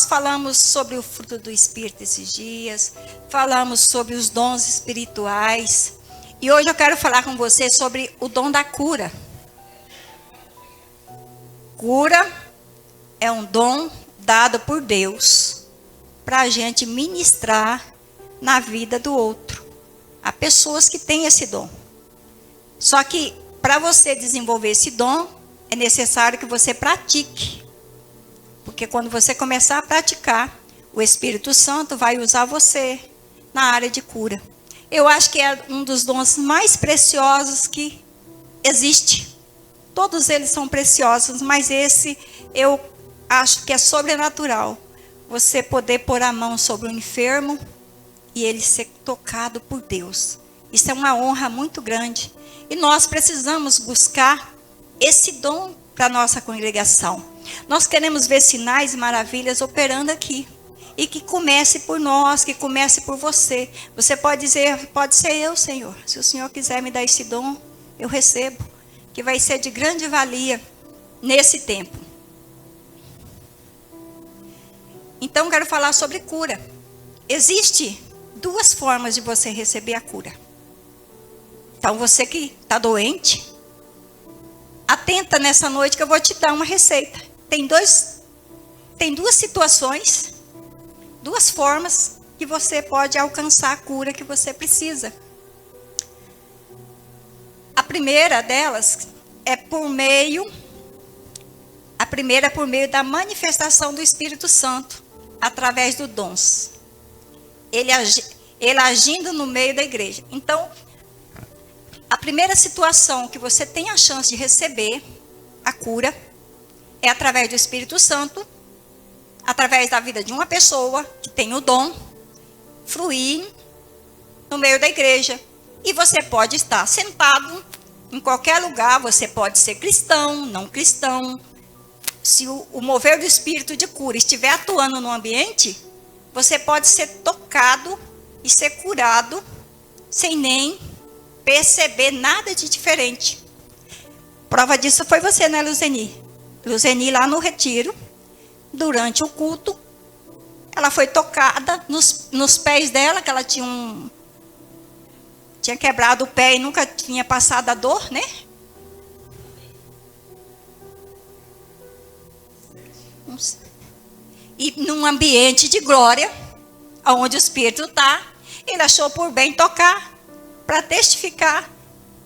nós falamos sobre o fruto do Espírito esses dias, falamos sobre os dons espirituais, e hoje eu quero falar com você sobre o dom da cura. Cura é um dom dado por Deus para a gente ministrar na vida do outro. Há pessoas que têm esse dom. Só que para você desenvolver esse dom, é necessário que você pratique. Porque quando você começar a praticar, o Espírito Santo vai usar você na área de cura. Eu acho que é um dos dons mais preciosos que existe. Todos eles são preciosos, mas esse eu acho que é sobrenatural. Você poder pôr a mão sobre o enfermo e ele ser tocado por Deus. Isso é uma honra muito grande. E nós precisamos buscar esse dom para a nossa congregação. Nós queremos ver sinais e maravilhas operando aqui. E que comece por nós, que comece por você. Você pode dizer, pode ser eu, Senhor. Se o Senhor quiser me dar esse dom, eu recebo. Que vai ser de grande valia nesse tempo. Então, quero falar sobre cura. Existe duas formas de você receber a cura. Então, você que está doente, atenta nessa noite que eu vou te dar uma receita. Tem duas situações, duas formas que você pode alcançar a cura que você precisa. A primeira delas é por meio da manifestação do Espírito Santo, através dos dons. Ele agindo no meio da igreja. Então, a primeira situação que você tem a chance de receber a cura é através do Espírito Santo, através da vida de uma pessoa que tem o dom, fluir no meio da igreja. E você pode estar sentado em qualquer lugar, você pode ser cristão, não cristão. Se o mover do Espírito de cura estiver atuando no ambiente, você pode ser tocado e ser curado sem nem perceber nada de diferente. Prova disso foi você, né, Luzeni? Luzeni lá no retiro, durante o culto, ela foi tocada nos pés dela, que ela tinha quebrado o pé e nunca tinha passado a dor, né? E num ambiente de glória, onde o Espírito está, ele achou por bem tocar, para testificar,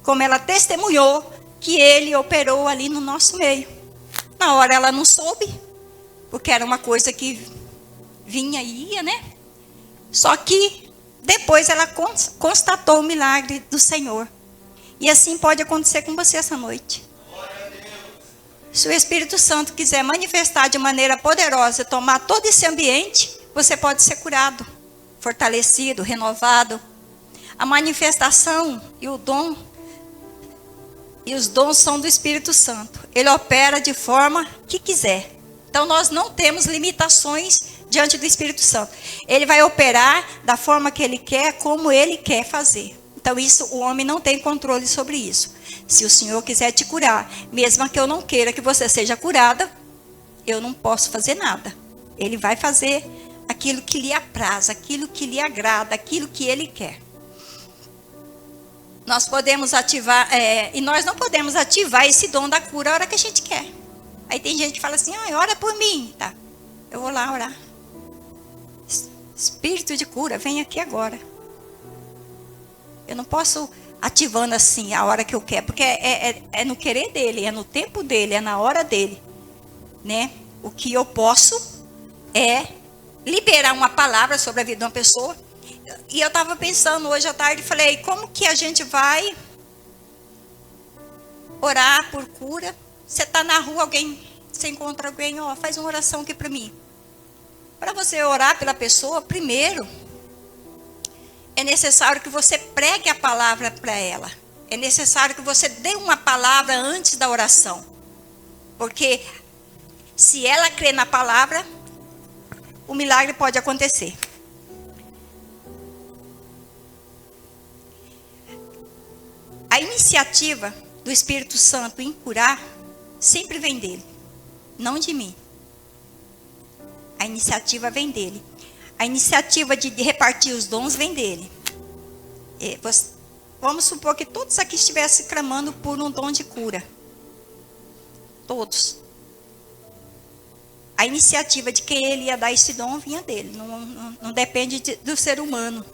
como ela testemunhou, que ele operou ali no nosso meio. Na hora ela não soube, porque era uma coisa que vinha e ia, né? Só que depois ela constatou o milagre do Senhor. E assim pode acontecer com você essa noite. Se o Espírito Santo quiser manifestar de maneira poderosa, tomar todo esse ambiente, você pode ser curado, fortalecido, renovado. A manifestação e o dom, e os dons são do Espírito Santo. Ele opera de forma que quiser. Então nós não temos limitações diante do Espírito Santo. Ele vai operar da forma que ele quer, como ele quer fazer. Então isso, o homem não tem controle sobre isso. Se o Senhor quiser te curar, mesmo que eu não queira que você seja curada, eu não posso fazer nada. Ele vai fazer aquilo que lhe apraz, aquilo que lhe agrada, aquilo que ele quer. Nós podemos ativar, e nós não podemos ativar esse dom da cura a hora que a gente quer. Aí tem gente que fala assim, ora por mim. Tá, eu vou lá orar. Espírito de cura, vem aqui agora. Eu não posso ativando assim a hora que eu quero, porque é no querer dele, é no tempo dele, é na hora dele, né? O que eu posso é liberar uma palavra sobre a vida de uma pessoa. E eu estava pensando hoje à tarde, falei, como que a gente vai orar por cura? Você está na rua, você encontra alguém, faz uma oração aqui para mim. Para você orar pela pessoa, primeiro, é necessário que você pregue a palavra para ela. É necessário que você dê uma palavra antes da oração. Porque se ela crê na palavra, o milagre pode acontecer. A iniciativa do Espírito Santo em curar sempre vem dele, não de mim. A iniciativa vem dele. A iniciativa de repartir os dons vem dele. Vamos supor que todos aqui estivessem clamando por um dom de cura. Todos. A iniciativa de quem ele ia dar esse dom vinha dele. Não depende do ser humano.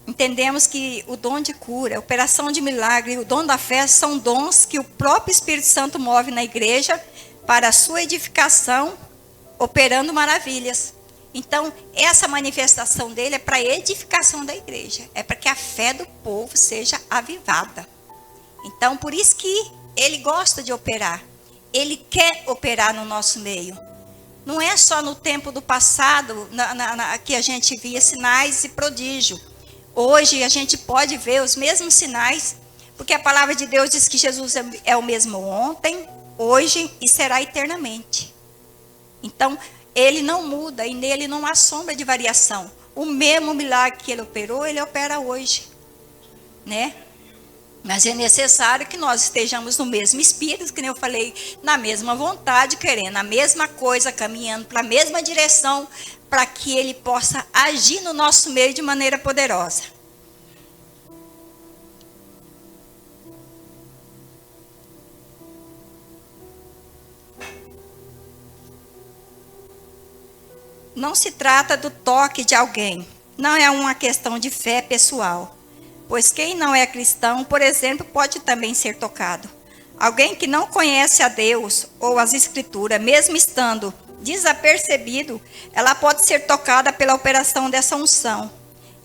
Entendemos que o dom de cura, a operação de milagre, o dom da fé são dons que o próprio Espírito Santo move na igreja para a sua edificação, operando maravilhas. Então, essa manifestação dele é para a edificação da igreja. É para que a fé do povo seja avivada. Então, por isso que ele gosta de operar. Ele quer operar no nosso meio. Não é só no tempo do passado que a gente via sinais e prodígio. Hoje a gente pode ver os mesmos sinais, porque a palavra de Deus diz que Jesus é o mesmo ontem, hoje e será eternamente. Então, ele não muda e nele não há sombra de variação. O mesmo milagre que ele operou, ele opera hoje, né? Mas é necessário que nós estejamos no mesmo espírito, que nem eu falei, na mesma vontade, querendo a mesma coisa, caminhando para a mesma direção, para que ele possa agir no nosso meio de maneira poderosa. Não se trata do toque de alguém, não é uma questão de fé pessoal. Pois quem não é cristão, por exemplo, pode também ser tocado. Alguém que não conhece a Deus ou as Escrituras, mesmo estando desapercebido, ela pode ser tocada pela operação dessa unção.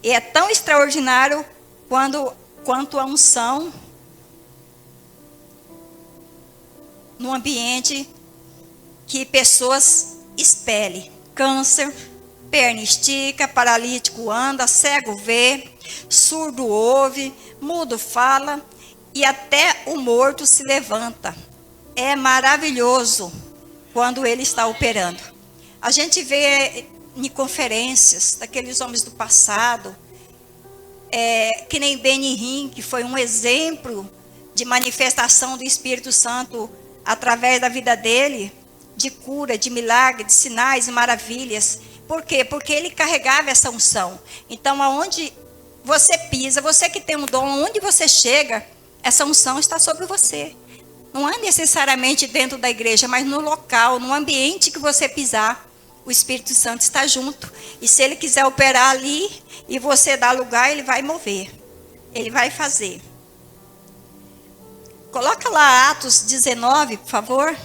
E é tão extraordinário quanto a unção no ambiente que pessoas expelem. Câncer, perna estica, paralítico anda, cego vê, surdo ouve, mudo fala e até o morto se levanta. É maravilhoso quando ele está operando. A gente vê em conferências daqueles homens do passado, que nem Benihim, que foi um exemplo de manifestação do Espírito Santo através da vida dele, de cura, de milagre, de sinais e maravilhas. Por quê? Porque ele carregava essa unção. Então, aonde você pisa, você que tem um dom, onde você chega, essa unção está sobre você. Não é necessariamente dentro da igreja, mas no local, no ambiente que você pisar, o Espírito Santo está junto. E se ele quiser operar ali e você dar lugar, ele vai mover. Ele vai fazer. Coloca lá Atos 19, por favor.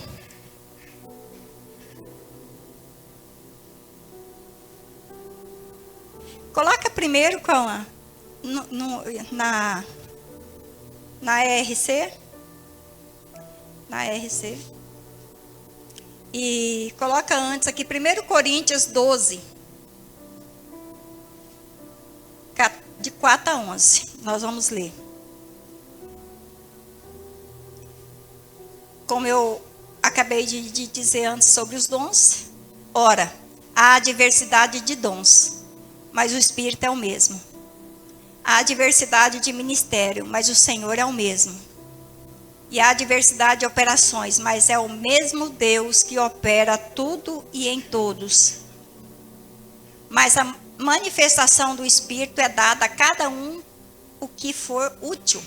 Coloca primeiro com na RC. Na RC. E coloca antes aqui, 1 Coríntios 12. De 4 a 11. Nós vamos ler. Como eu acabei de dizer antes sobre os dons. Ora, há diversidade de dons, mas o Espírito é o mesmo. Há diversidade de ministério, mas o Senhor é o mesmo. E há diversidade de operações, mas é o mesmo Deus que opera tudo e em todos. Mas a manifestação do Espírito é dada a cada um o que for útil.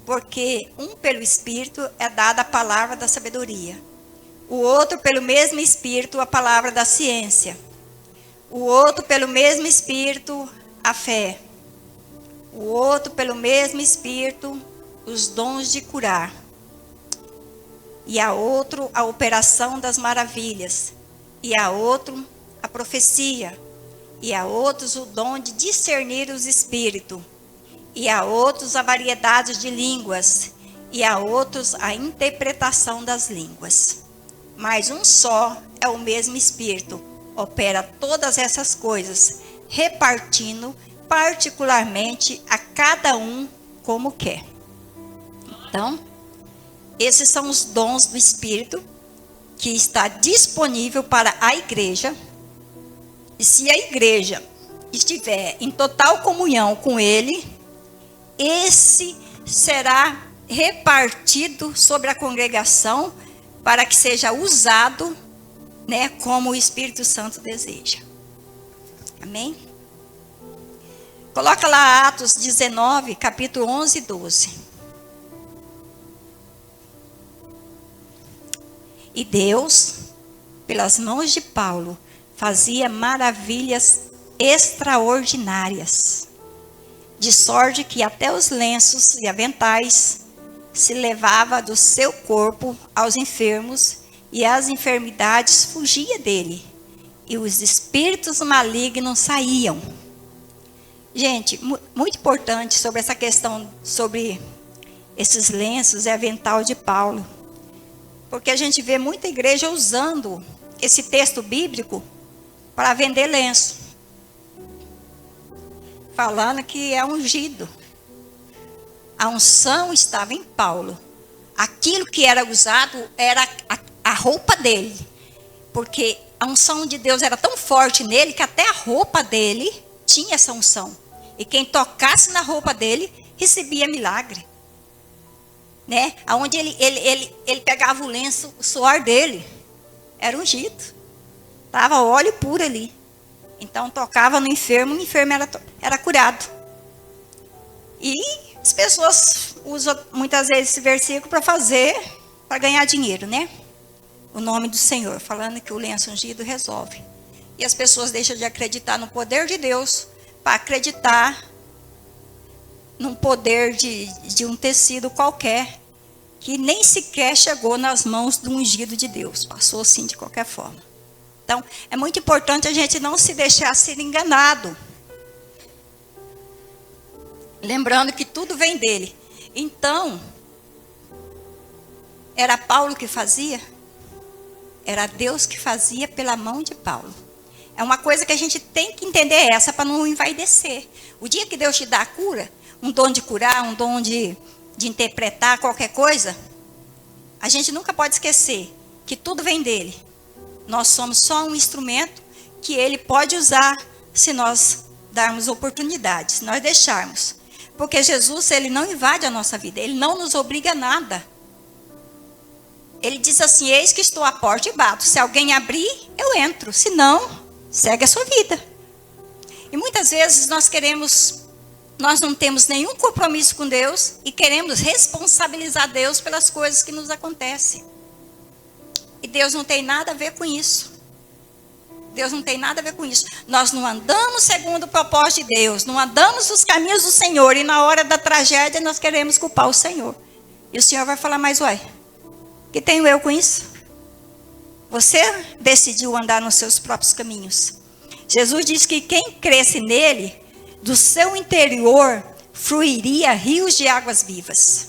Porque um pelo Espírito é dada a palavra da sabedoria. O outro pelo mesmo Espírito a palavra da ciência. O outro pelo mesmo Espírito a fé. O outro pelo mesmo Espírito os dons de curar. E a outro a operação das maravilhas. E a outro a profecia. E a outros o dom de discernir os espíritos. E a outros a variedade de línguas. E a outros a interpretação das línguas. Mas um só é o mesmo Espírito. Opera todas essas coisas, repartindo particularmente a cada um como quer. Então, esses são os dons do Espírito que está disponível para a igreja. E se a igreja estiver em total comunhão com ele, esse será repartido sobre a congregação para que seja usado, né, como o Espírito Santo deseja. Amém? Coloca lá Atos 19, capítulo 11 e 12. E Deus, pelas mãos de Paulo, fazia maravilhas extraordinárias, de sorte que até os lenços e aventais se levava do seu corpo aos enfermos, e as enfermidades fugiam dele, e os espíritos malignos saíam. Gente, muito importante sobre essa questão, sobre esses lenços e avental de Paulo, porque a gente vê muita igreja usando esse texto bíblico para vender lenço, falando que é ungido. A unção estava em Paulo. Aquilo que era usado era a roupa dele, porque a unção de Deus era tão forte nele que até a roupa dele tinha essa unção. E quem tocasse na roupa dele recebia milagre, né? Aonde ele pegava o lenço, o suor dele era ungido, tava óleo puro ali. Então tocava no enfermo, o enfermo era curado. E as pessoas usam muitas vezes esse versículo para ganhar dinheiro, né? O nome do Senhor, falando que o lenço ungido resolve. E as pessoas deixam de acreditar no poder de Deus para acreditar num poder de um tecido qualquer, que nem sequer chegou nas mãos do ungido de Deus. Passou assim de qualquer forma. Então, é muito importante a gente não se deixar ser enganado. Lembrando que tudo vem dele. Então, era Paulo que fazia? Era Deus que fazia pela mão de Paulo. É uma coisa que a gente tem que entender essa para não envaidecer. O dia que Deus te dá a cura, um dom de curar, um dom de interpretar qualquer coisa, a gente nunca pode esquecer que tudo vem dele. Nós somos só um instrumento que ele pode usar se nós darmos oportunidades, se nós deixarmos. Porque Jesus, ele não invade a nossa vida, ele não nos obriga a nada. Ele diz assim: eis que estou à porta e bato. Se alguém abrir, eu entro. Se não, segue a sua vida. E muitas vezes nós não temos nenhum compromisso com Deus e queremos responsabilizar Deus pelas coisas que nos acontecem. E Deus não tem nada a ver com isso. Deus não tem nada a ver com isso. Nós não andamos segundo o propósito de Deus, não andamos nos caminhos do Senhor, e na hora da tragédia nós queremos culpar o Senhor. E o Senhor vai falar: mas uai, o que tenho eu com isso? Você decidiu andar nos seus próprios caminhos. Jesus disse que quem cresce nele, do seu interior fluiria rios de águas vivas.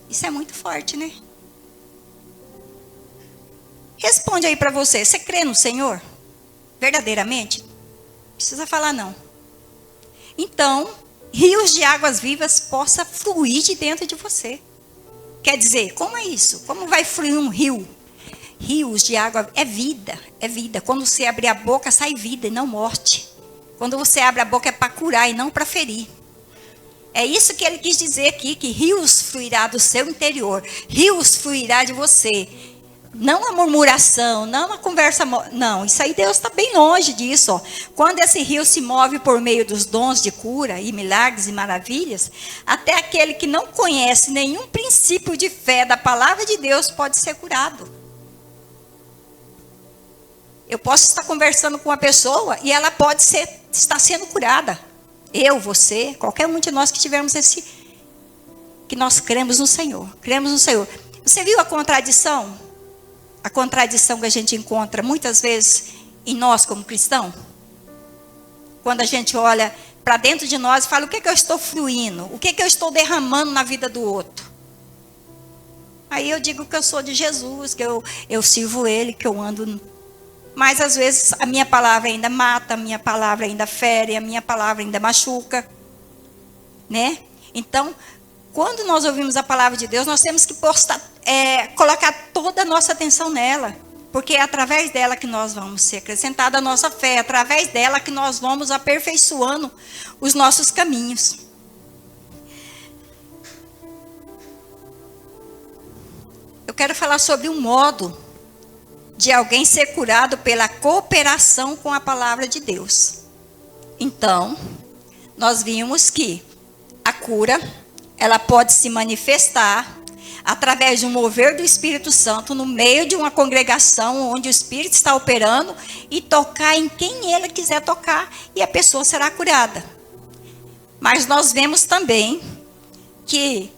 Isso é muito forte, né? Responde aí para você: você crê no Senhor? Verdadeiramente? Não precisa falar não. Então, rios de águas vivas possa fluir de dentro de você. Quer dizer, como é isso? Como vai fluir um rio? Rios de água é vida, é vida. Quando você abre a boca, sai vida e não morte. Quando você abre a boca é para curar e não para ferir. É isso que ele quis dizer aqui, que rios fluirá do seu interior, rios fluirá de você. Não a murmuração, não a conversa, não, isso aí Deus está bem longe disso. Ó. Quando esse rio se move por meio dos dons de cura e milagres e maravilhas, até aquele que não conhece nenhum princípio de fé da palavra de Deus pode ser curado. Eu posso estar conversando com uma pessoa e ela pode estar sendo curada. Eu, você, qualquer um de nós que tivermos que nós cremos no Senhor. Cremos no Senhor. Você viu a contradição? A contradição que a gente encontra muitas vezes em nós como cristão? Quando a gente olha para dentro de nós e fala: o que eu estou fluindo? O que eu estou derramando na vida do outro? Aí eu digo que eu sou de Jesus, que eu sirvo Ele, que eu ando. Mas às vezes a minha palavra ainda mata, a minha palavra ainda fere, a minha palavra ainda machuca, né? Então, quando nós ouvimos a palavra de Deus, nós temos que colocar toda a nossa atenção nela, porque é através dela que nós vamos ser acrescentada a nossa fé, é através dela que nós vamos aperfeiçoando os nossos caminhos. Eu quero falar sobre um modo de alguém ser curado pela cooperação com a palavra de Deus. Então, nós vimos que a cura, ela pode se manifestar através de um mover do Espírito Santo no meio de uma congregação onde o Espírito está operando e tocar em quem ele quiser tocar e a pessoa será curada. Mas nós vemos também que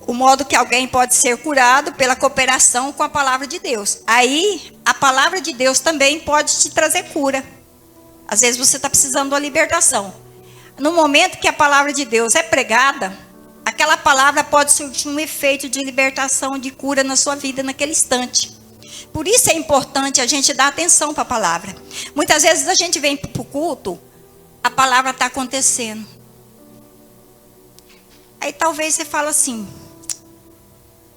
o modo que alguém pode ser curado pela cooperação com a palavra de Deus. Aí, a palavra de Deus também pode te trazer cura. Às vezes você está precisando de uma libertação. No momento que a palavra de Deus é pregada, aquela palavra pode surtir um efeito de libertação, de cura na sua vida naquele instante. Por isso é importante a gente dar atenção para a palavra. Muitas vezes a gente vem para o culto, a palavra está acontecendo. Aí talvez você fala assim,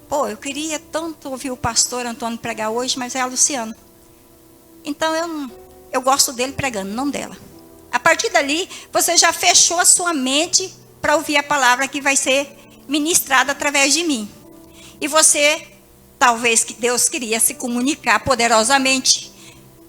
pô, eu queria tanto ouvir o pastor Antônio pregar hoje, mas é a Luciana. Então eu gosto dele pregando, não dela. A partir dali, você já fechou a sua mente para ouvir a palavra que vai ser ministrada através de mim. E você, talvez que Deus queria se comunicar poderosamente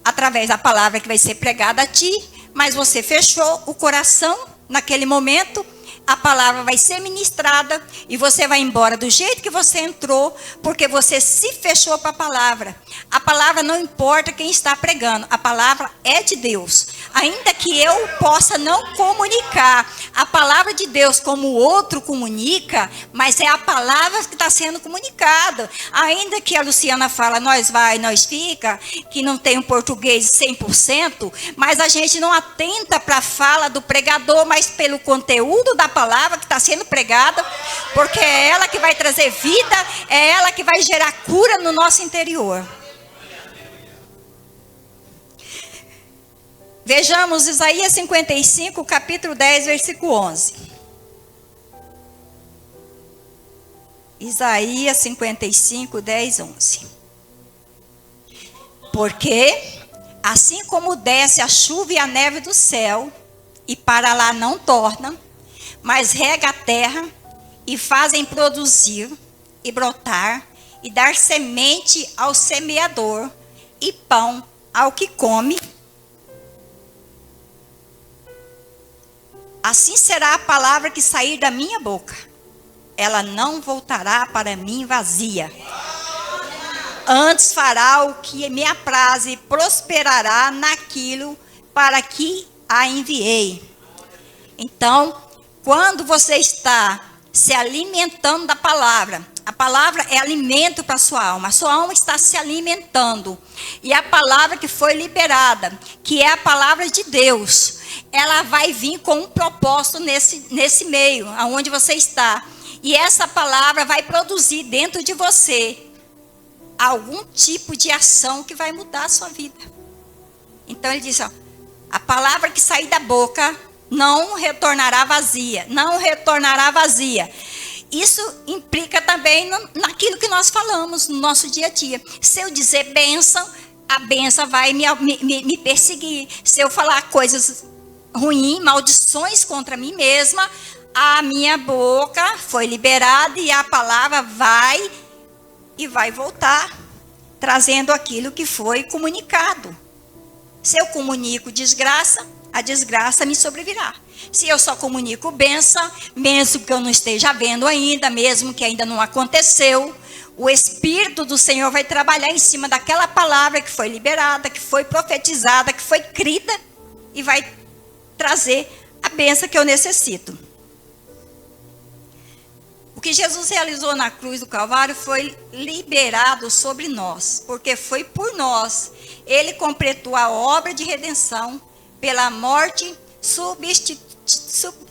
através da palavra que vai ser pregada a ti, mas você fechou o coração naquele momento. A palavra vai ser ministrada e você vai embora do jeito que você entrou, porque você se fechou para a palavra. A palavra não importa quem está pregando, a palavra é de Deus. Ainda que eu possa não comunicar a palavra de Deus como o outro comunica, mas é a palavra que está sendo comunicada. Ainda que a Luciana fala, nós vai, nós fica, que não tem um português 100%, mas a gente não atenta para a fala do pregador, mas pelo conteúdo da palavra que está sendo pregada, porque é ela que vai trazer vida, é ela que vai gerar cura no nosso interior. Vejamos Isaías 55, capítulo 10, versículo 11. Isaías 55, 10, 11. Porque, assim como desce a chuva e a neve do céu, e para lá não torna, mas rega a terra, e fazem produzir, e brotar, e dar semente ao semeador, e pão ao que come, assim será a palavra que sair da minha boca. Ela não voltará para mim vazia. Antes fará o que me apraz e prosperará naquilo para que a enviei. Então, quando você está se alimentando da palavra, a palavra é alimento para a sua alma está se alimentando. E a palavra que foi liberada, que é a palavra de Deus, ela vai vir com um propósito nesse meio, aonde você está. E essa palavra vai produzir dentro de você algum tipo de ação que vai mudar a sua vida. Então ele diz, ó, a palavra que sair da boca não retornará vazia, não retornará vazia. Isso implica também naquilo que nós falamos no nosso dia a dia. Se eu dizer bênção, a bênção vai me perseguir. Se eu falar coisas ruins, maldições contra mim mesma, a minha boca foi liberada e a palavra vai voltar, trazendo aquilo que foi comunicado. Se eu comunico desgraça, a desgraça me sobrevirá. Se eu só comunico bênção, mesmo que eu não esteja vendo ainda, mesmo que ainda não aconteceu, o Espírito do Senhor vai trabalhar em cima daquela palavra que foi liberada, que foi profetizada, que foi crida, e vai trazer a bênção que eu necessito. O que Jesus realizou na cruz do Calvário foi liberado sobre nós, porque foi por nós. Ele completou a obra de redenção pela morte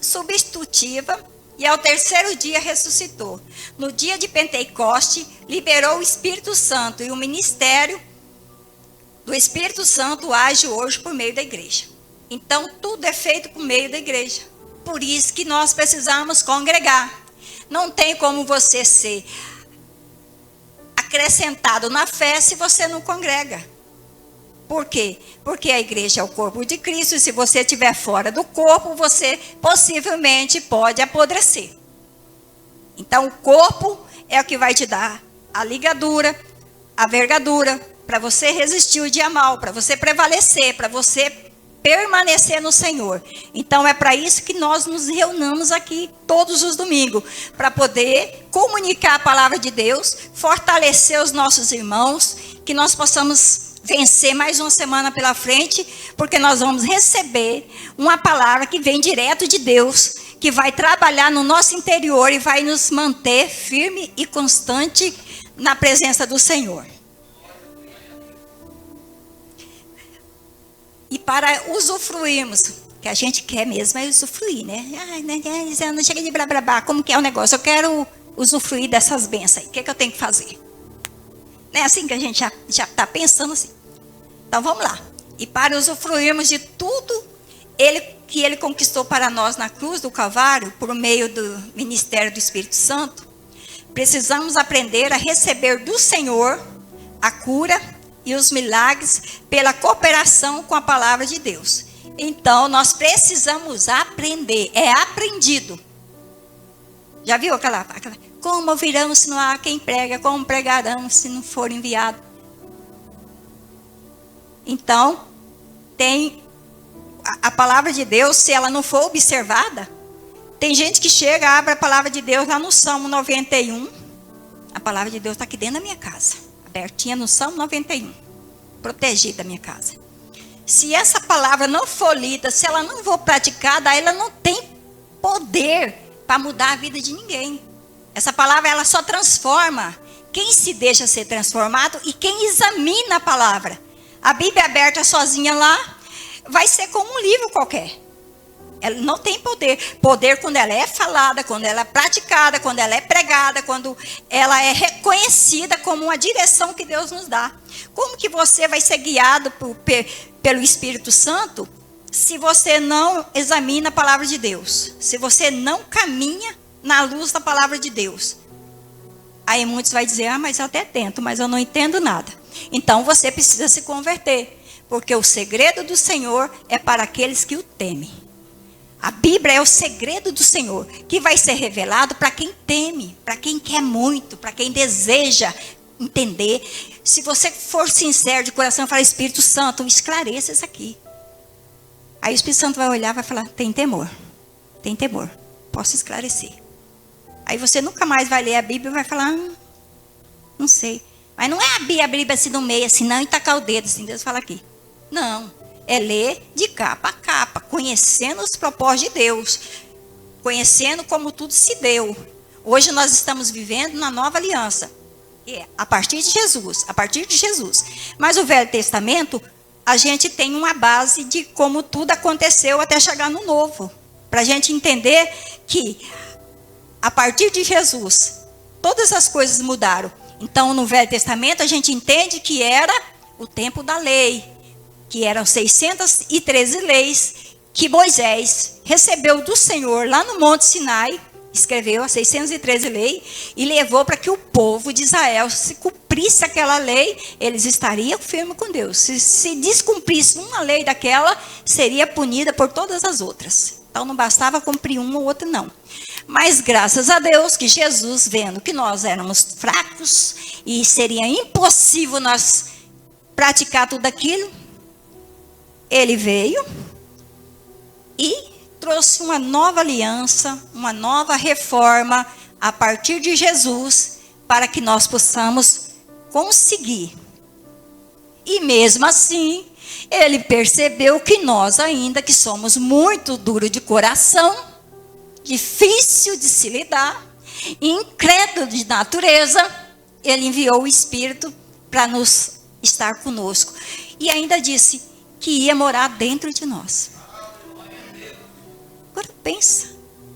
substitutiva e ao terceiro dia ressuscitou. No dia de Pentecoste, liberou o Espírito Santo e o ministério do Espírito Santo age hoje por meio da igreja. Então, tudo é feito por meio da igreja. Por isso que nós precisamos congregar. Não tem como você ser acrescentado na fé se você não congrega. Por quê? Porque a igreja é o corpo de Cristo e se você estiver fora do corpo, você possivelmente pode apodrecer. Então, o corpo é o que vai te dar a ligadura, a vergadura, para você resistir o dia mal, para você prevalecer, para você permanecer no Senhor. Então é para isso que nós nos reunimos aqui todos os domingos, para poder comunicar a palavra de Deus, fortalecer os nossos irmãos, que nós possamos vencer mais uma semana pela frente, porque nós vamos receber uma palavra que vem direto de Deus, que vai trabalhar no nosso interior e vai nos manter firme e constante na presença do Senhor. E para usufruirmos, que a gente quer mesmo é usufruir, né? Não chega de blá blá blá, como que é o negócio? Eu quero usufruir dessas bênçãos aí. O que eu tenho que fazer? Não é assim que a gente já está pensando assim. Então vamos lá. E para usufruirmos de tudo que Ele conquistou para nós na cruz do Calvário, por meio do ministério do Espírito Santo, precisamos aprender a receber do Senhor a cura e os milagres pela cooperação com a palavra de Deus. Então, nós precisamos aprender. É aprendido. Já viu aquela como ouvirão se não há quem prega? Como pregarão se não for enviado? Então, tem a palavra de Deus, se ela não for observada, tem gente que chega, abre a palavra de Deus lá no Salmo 91. A palavra de Deus está aqui dentro da minha casa, abertinha no Salmo 91, protegida a minha casa. Se essa palavra não for lida, se ela não for praticada, ela não tem poder para mudar a vida de ninguém. Essa palavra, ela só transforma quem se deixa ser transformado e quem examina a palavra. A Bíblia aberta sozinha lá vai ser como um livro qualquer. Ela não tem poder. Poder quando ela é falada, quando ela é praticada, quando ela é pregada, quando ela é reconhecida como uma direção que Deus nos dá. Como que você vai ser guiado pelo Espírito Santo se você não examina a palavra de Deus? Se você não caminha na luz da palavra de Deus? Aí muitos vão dizer, mas eu até tento, mas eu não entendo nada. Então você precisa se converter, porque o segredo do Senhor é para aqueles que o temem. A Bíblia é o segredo do Senhor, que vai ser revelado para quem teme, para quem quer muito, para quem deseja entender. Se você for sincero de coração e falar, Espírito Santo, esclareça isso aqui. Aí o Espírito Santo vai olhar e vai falar, tem temor, posso esclarecer. Aí você nunca mais vai ler a Bíblia e vai falar, não sei. Mas não é abrir a Bíblia assim no meio, assim, não, e tacar o dedo, assim, Deus fala aqui. Não, é ler de capa a capa, conhecendo os propósitos de Deus, conhecendo como tudo se deu. Hoje nós estamos vivendo na nova aliança, a partir de Jesus. Mas o Velho Testamento, a gente tem uma base de como tudo aconteceu até chegar no Novo. Para a gente entender que, a partir de Jesus, todas as coisas mudaram. Então, no Velho Testamento, a gente entende que era o tempo da lei, que eram 613 leis que Moisés recebeu do Senhor lá no Monte Sinai, escreveu as 613 leis e levou para que o povo de Israel, se cumprisse aquela lei, eles estariam firmes com Deus. Se descumprisse uma lei daquela, seria punida por todas as outras. Então, não bastava cumprir uma ou outra, não. Mas graças a Deus que Jesus, vendo que nós éramos fracos e seria impossível nós praticar tudo aquilo, Ele veio e trouxe uma nova aliança, uma nova reforma a partir de Jesus, para que nós possamos conseguir. E mesmo assim, Ele percebeu que nós ainda, que somos muito duros de coração, difícil de se lidar, incrédulo de natureza, Ele enviou o Espírito para nos estar conosco. E ainda disse que ia morar dentro de nós. Agora pensa,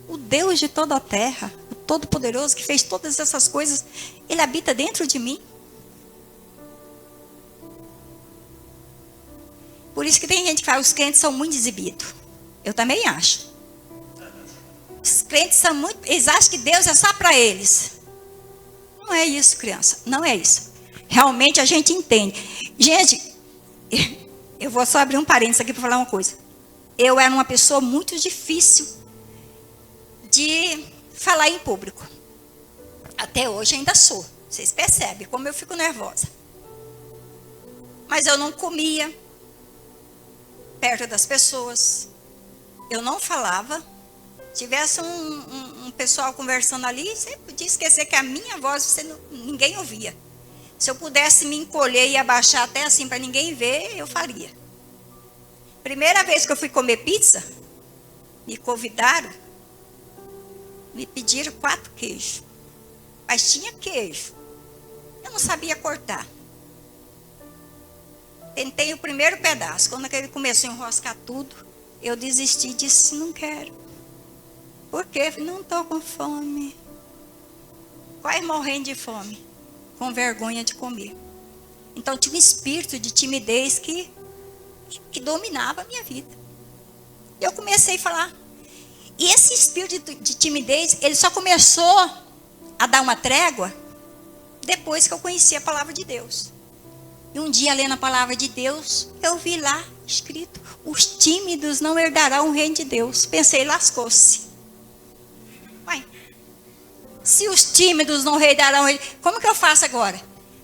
o Deus de toda a terra, o Todo-Poderoso que fez todas essas coisas, Ele habita dentro de mim. Por isso que tem gente que fala, os crentes são muito exibidos. Eu também acho. Os crentes são muito, eles acham que Deus é só para eles. Não é isso, criança, não é isso. Realmente a gente entende. Gente, eu vou só abrir um parênteses aqui para falar uma coisa. Eu era uma pessoa muito difícil de falar em público. Até hoje ainda sou. Vocês percebem como eu fico nervosa. Mas eu não comia perto das pessoas. Eu não falava. Tivesse um pessoal conversando ali, você podia esquecer que a minha voz ninguém ouvia. Se eu pudesse me encolher e abaixar até assim para ninguém ver, eu faria. Primeira vez que eu fui comer pizza, me convidaram, me pediram 4 queijos. Mas tinha queijo. Eu não sabia cortar. Tentei o primeiro pedaço. Quando ele começou a enroscar tudo, eu desisti e disse, não quero. Por quê? Não estou com fome. Quase morrendo de fome. Com vergonha de comer. Então tinha um espírito de timidez que dominava a minha vida. Eu comecei a falar. E esse espírito de timidez, ele só começou a dar uma trégua depois que eu conheci a palavra de Deus. E um dia, lendo a palavra de Deus, eu vi lá escrito, os tímidos não herdarão o reino de Deus. Pensei, lascou-se. Uai, se os tímidos não herdarão, como que eu faço agora?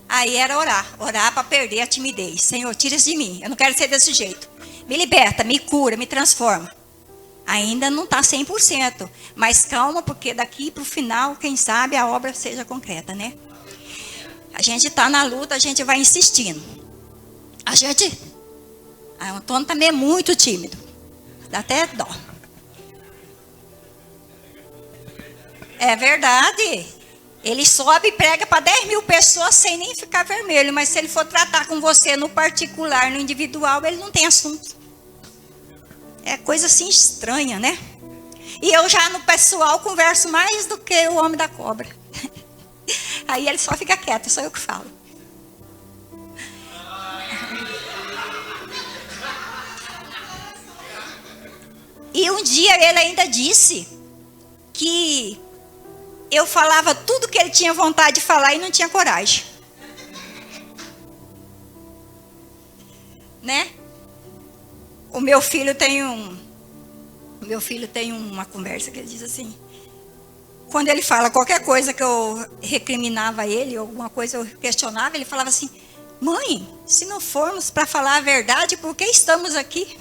Aí era orar para perder a timidez. Senhor, tira isso de mim, eu não quero ser desse jeito. Me liberta, me cura, me transforma. Ainda não está 100%, mas calma, porque daqui para o final, quem sabe a obra seja concreta, né? A gente está na luta, a gente vai insistindo. O Antônio também é muito tímido, dá até dó. É verdade, ele sobe e prega para 10 mil pessoas sem nem ficar vermelho, mas se ele for tratar com você no particular, no individual, ele não tem assunto. É coisa assim estranha, né? E eu já no pessoal converso mais do que o homem da cobra. Aí ele só fica quieto, só eu que falo. E um dia ele ainda disse que eu falava tudo que ele tinha vontade de falar e não tinha coragem. Né? O meu filho tem uma conversa que ele diz assim, quando ele fala qualquer coisa que eu recriminava ele, alguma coisa eu questionava, ele falava assim, mãe, se não formos para falar a verdade, por que estamos aqui?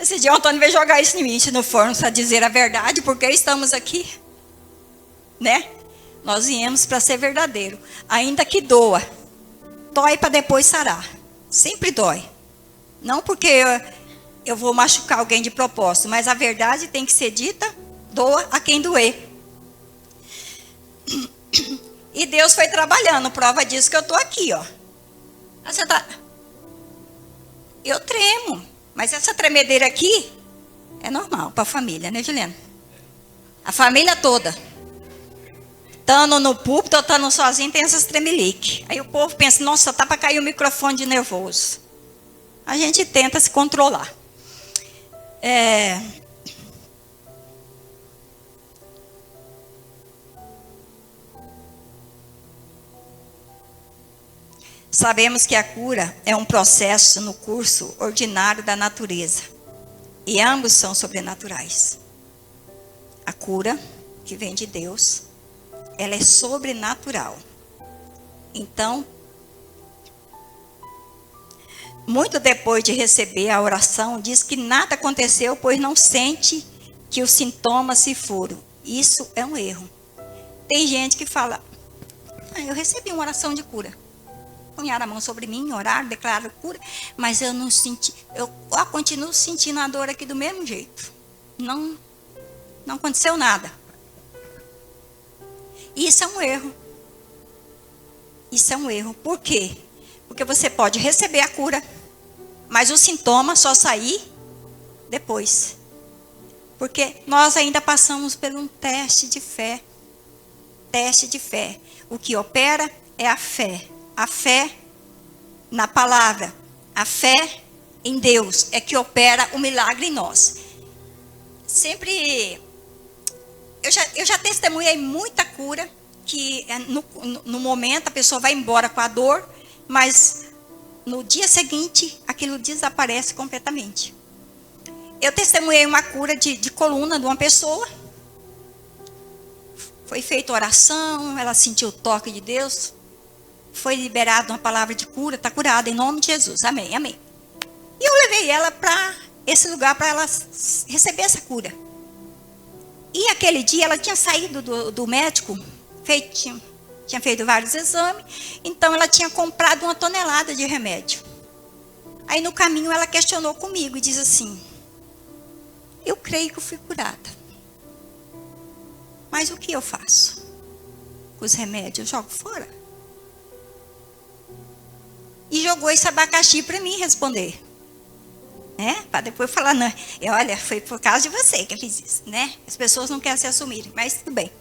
Esse dia o Antônio veio jogar isso em mim, se não formos para dizer a verdade, por que estamos aqui? Né? Nós viemos para ser verdadeiro, ainda que doa, dói para depois sarar, sempre dói. Não porque eu vou machucar alguém de propósito, mas a verdade tem que ser dita, doa a quem doer. E Deus foi trabalhando, prova disso que eu estou aqui, ó. Eu tremo, mas essa tremedeira aqui é normal para a família, né, Juliana? A família toda. Estando no púlpito ou estando sozinho, tem essas tremeliques. Aí o povo pensa, nossa, tá para cair o microfone de nervoso. A gente tenta se controlar. Sabemos que a cura é um processo no curso ordinário da natureza. E ambos são sobrenaturais. A cura, que vem de Deus, ela é sobrenatural. Então, muito depois de receber a oração, diz que nada aconteceu, pois não sente que os sintomas se foram. Isso é um erro. Tem gente que fala, eu recebi uma oração de cura. Punharam a mão sobre mim, oraram, declararam cura, mas eu não senti, eu continuo sentindo a dor aqui do mesmo jeito. Não aconteceu nada. Isso é um erro. Isso é um erro. Por quê? Porque você pode receber a cura, mas o sintoma só sair depois. Porque nós ainda passamos por um teste de fé. Teste de fé. O que opera é a fé. A fé na palavra. A fé em Deus é que opera o milagre em nós. Sempre... Eu já testemunhei muita cura, que no momento a pessoa vai embora com a dor, mas no dia seguinte aquilo desaparece completamente. Eu testemunhei uma cura de coluna de uma pessoa. Foi feita oração, ela sentiu o toque de Deus. Foi liberada uma palavra de cura, está curada em nome de Jesus. Amém, amém. E eu levei ela para esse lugar para ela receber essa cura. E aquele dia ela tinha saído do médico, tinha feito vários exames, então ela tinha comprado 1 tonelada de remédio. Aí no caminho ela questionou comigo e disse assim: eu creio que eu fui curada, mas o que eu faço com os remédios? Eu jogo fora? E jogou esse abacaxi para mim responder, né? Para depois falar, não, olha, foi por causa de você que eu fiz isso, né? As pessoas não querem se assumir, mas tudo bem.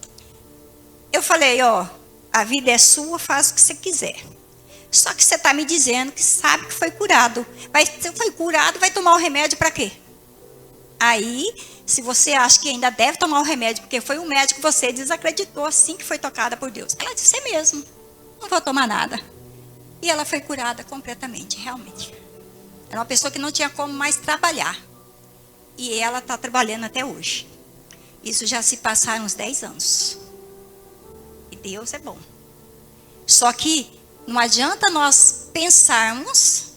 Eu falei, ó, a vida é sua, faz o que você quiser. Só que você está me dizendo que sabe que foi curado. Se foi curado, vai tomar o remédio para quê? Aí, se você acha que ainda deve tomar o remédio, porque foi um médico que você desacreditou assim que foi tocada por Deus. Ela disse, é mesmo, não vou tomar nada. E ela foi curada completamente, realmente. Era uma pessoa que não tinha como mais trabalhar. E ela está trabalhando até hoje. Isso já se passaram uns 10 anos. E Deus é bom. Só que não adianta nós pensarmos,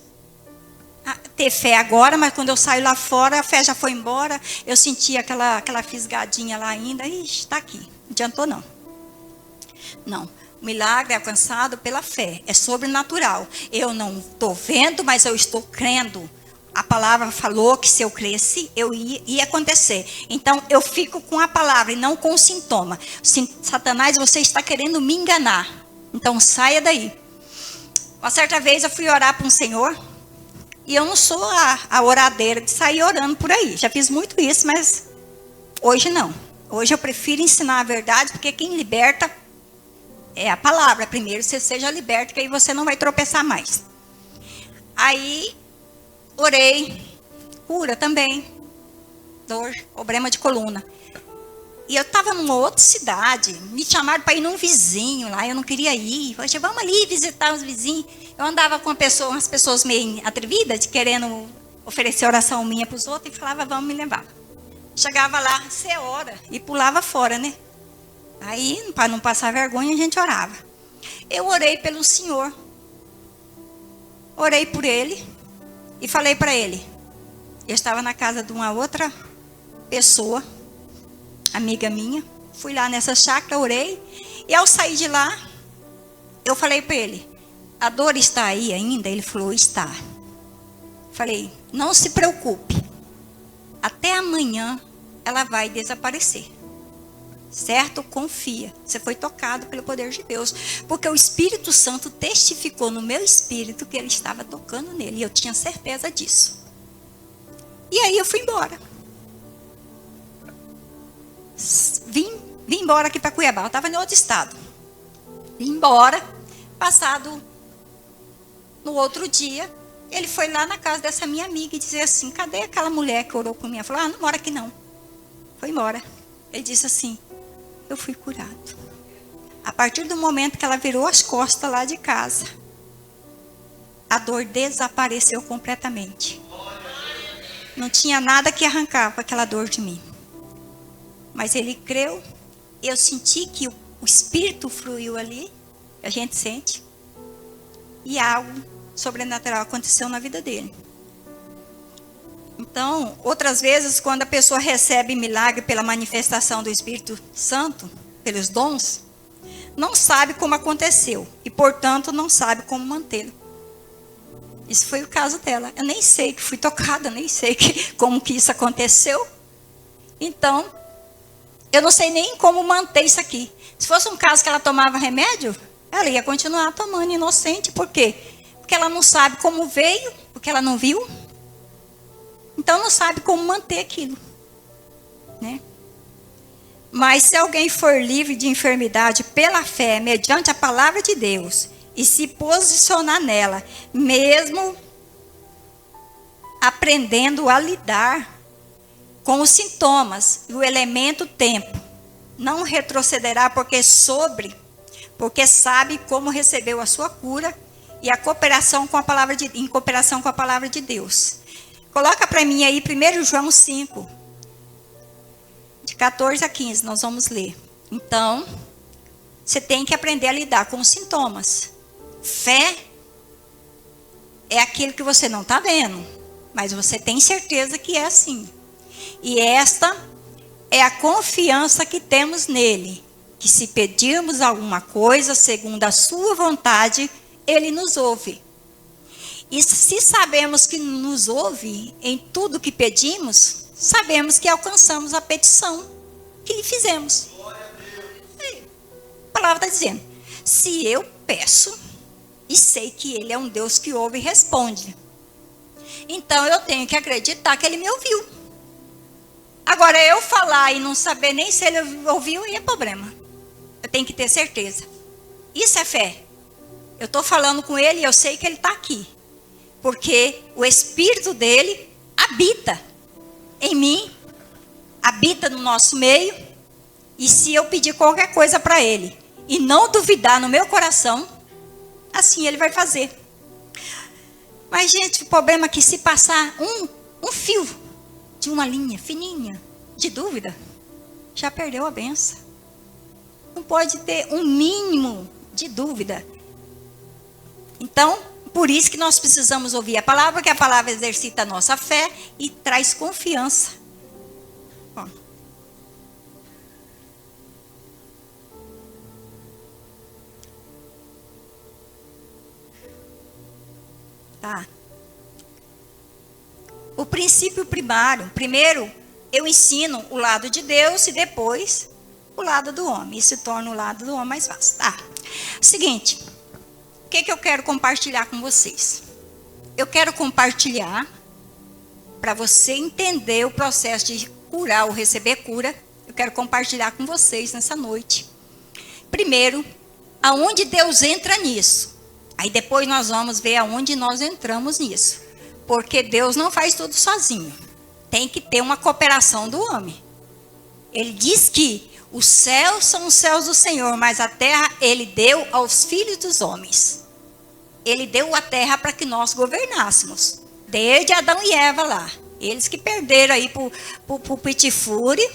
ter fé agora, mas quando eu saio lá fora, a fé já foi embora. Eu senti aquela fisgadinha lá ainda. Ixi, está aqui. Não adiantou não. Não. O milagre é alcançado pela fé. É sobrenatural. Eu não estou vendo, mas eu estou crendo. A palavra falou que se eu cresce, ia acontecer. Então, eu fico com a palavra e não com o sintoma. Satanás, você está querendo me enganar. Então, saia daí. Uma certa vez, eu fui orar para um senhor. E eu não sou a oradeira de sair orando por aí. Já fiz muito isso, mas hoje não. Hoje eu prefiro ensinar a verdade, porque quem liberta é a palavra. Primeiro você seja liberto, que aí você não vai tropeçar mais. Aí, orei, cura também, dor, problema de coluna. E eu estava numa outra cidade, me chamaram para ir num vizinho lá, eu não queria ir. Eu falei, vamos ali visitar os vizinhos. Eu andava com umas pessoas meio atrevidas, querendo oferecer oração minha para os outros, e falava, vamos me levar. Chegava lá, você ora, e pulava fora, né? Aí, para não passar vergonha, a gente orava. Eu orei pelo senhor. Orei por ele e falei para ele. Eu estava na casa de uma outra pessoa, amiga minha. Fui lá nessa chácara, orei. E ao sair de lá, eu falei para ele, a dor está aí ainda? Ele falou, está. Falei, não se preocupe. Até amanhã ela vai desaparecer. Certo? Confia. Você foi tocado pelo poder de Deus. Porque o Espírito Santo testificou no meu espírito que ele estava tocando nele. E eu tinha certeza disso. E aí eu fui embora. Vim embora aqui para Cuiabá. Eu estava em outro estado. Vim embora. Passado no outro dia, ele foi lá na casa dessa minha amiga e disse assim, cadê aquela mulher que orou por mim? Ela falou, não mora aqui não. Foi embora. Ele disse assim, eu fui curado. A partir do momento que ela virou as costas lá de casa, a dor desapareceu completamente. Não tinha nada que arrancava aquela dor de mim. Mas ele creu, eu senti que o Espírito fluiu ali, a gente sente, e algo sobrenatural aconteceu na vida dele. Então, outras vezes, quando a pessoa recebe milagre pela manifestação do Espírito Santo, pelos dons, não sabe como aconteceu e, portanto, não sabe como mantê-lo. Isso foi o caso dela. Eu nem sei que fui tocada, nem sei como que isso aconteceu. Então, eu não sei nem como manter isso aqui. Se fosse um caso que ela tomava remédio, ela ia continuar tomando inocente. Por quê? Porque ela não sabe como veio, porque ela não viu. Então não sabe como manter aquilo, né? Mas se alguém for livre de enfermidade pela fé, mediante a palavra de Deus, e se posicionar nela, mesmo aprendendo a lidar com os sintomas e o elemento tempo, não retrocederá porque sabe como recebeu a sua cura e a cooperação com a palavra em cooperação com a palavra de Deus. Coloca para mim aí 1 João 5, de 14 a 15, nós vamos ler. Então, você tem que aprender a lidar com os sintomas. Fé é aquilo que você não está vendo, mas você tem certeza que é assim. E esta é a confiança que temos nele, que se pedirmos alguma coisa segundo a sua vontade, ele nos ouve. E se sabemos que nos ouve em tudo que pedimos, sabemos que alcançamos a petição que lhe fizemos. A palavra está dizendo, se eu peço e sei que ele é um Deus que ouve e responde, então eu tenho que acreditar que ele me ouviu. Agora, eu falar e não saber nem se ele ouviu, aí é problema. Eu tenho que ter certeza. Isso é fé. Eu estou falando com ele e eu sei que ele está aqui. Porque o Espírito dele habita em mim, habita no nosso meio. E se eu pedir qualquer coisa para ele e não duvidar no meu coração, assim ele vai fazer. Mas, gente, o problema é que se passar um fio de uma linha fininha de dúvida, já perdeu a benção. Não pode ter um mínimo de dúvida. Então, por isso que nós precisamos ouvir a palavra, porque a palavra exercita a nossa fé e traz confiança. Bom. Tá. O princípio primário, primeiro eu ensino o lado de Deus e depois o lado do homem. Isso torna o lado do homem mais fácil. Tá. Seguinte, o que eu quero compartilhar com vocês? Eu quero compartilhar, para você entender o processo de curar ou receber cura, eu quero compartilhar com vocês nessa noite. Primeiro, aonde Deus entra nisso. Aí depois nós vamos ver aonde nós entramos nisso. Porque Deus não faz tudo sozinho. Tem que ter uma cooperação do homem. Ele diz que os céus são os céus do Senhor, mas a terra ele deu aos filhos dos homens. Ele deu a terra para que nós governássemos. Desde Adão e Eva lá. Eles que perderam aí pro pitifure,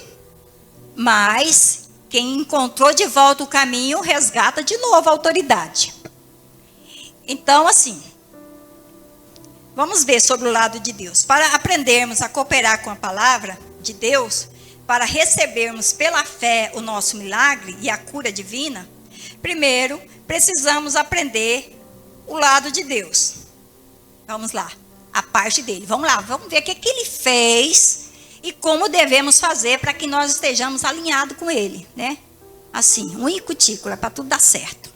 mas quem encontrou de volta o caminho resgata de novo a autoridade. Então, assim, vamos ver sobre o lado de Deus. Para aprendermos a cooperar com a palavra de Deus, para recebermos pela fé o nosso milagre e a cura divina, primeiro precisamos aprender o lado de Deus. Vamos lá, a parte dele. Vamos lá, vamos ver o que ele fez e como devemos fazer para que nós estejamos alinhados com ele, né? Assim, unha e cutícula, para tudo dar certo.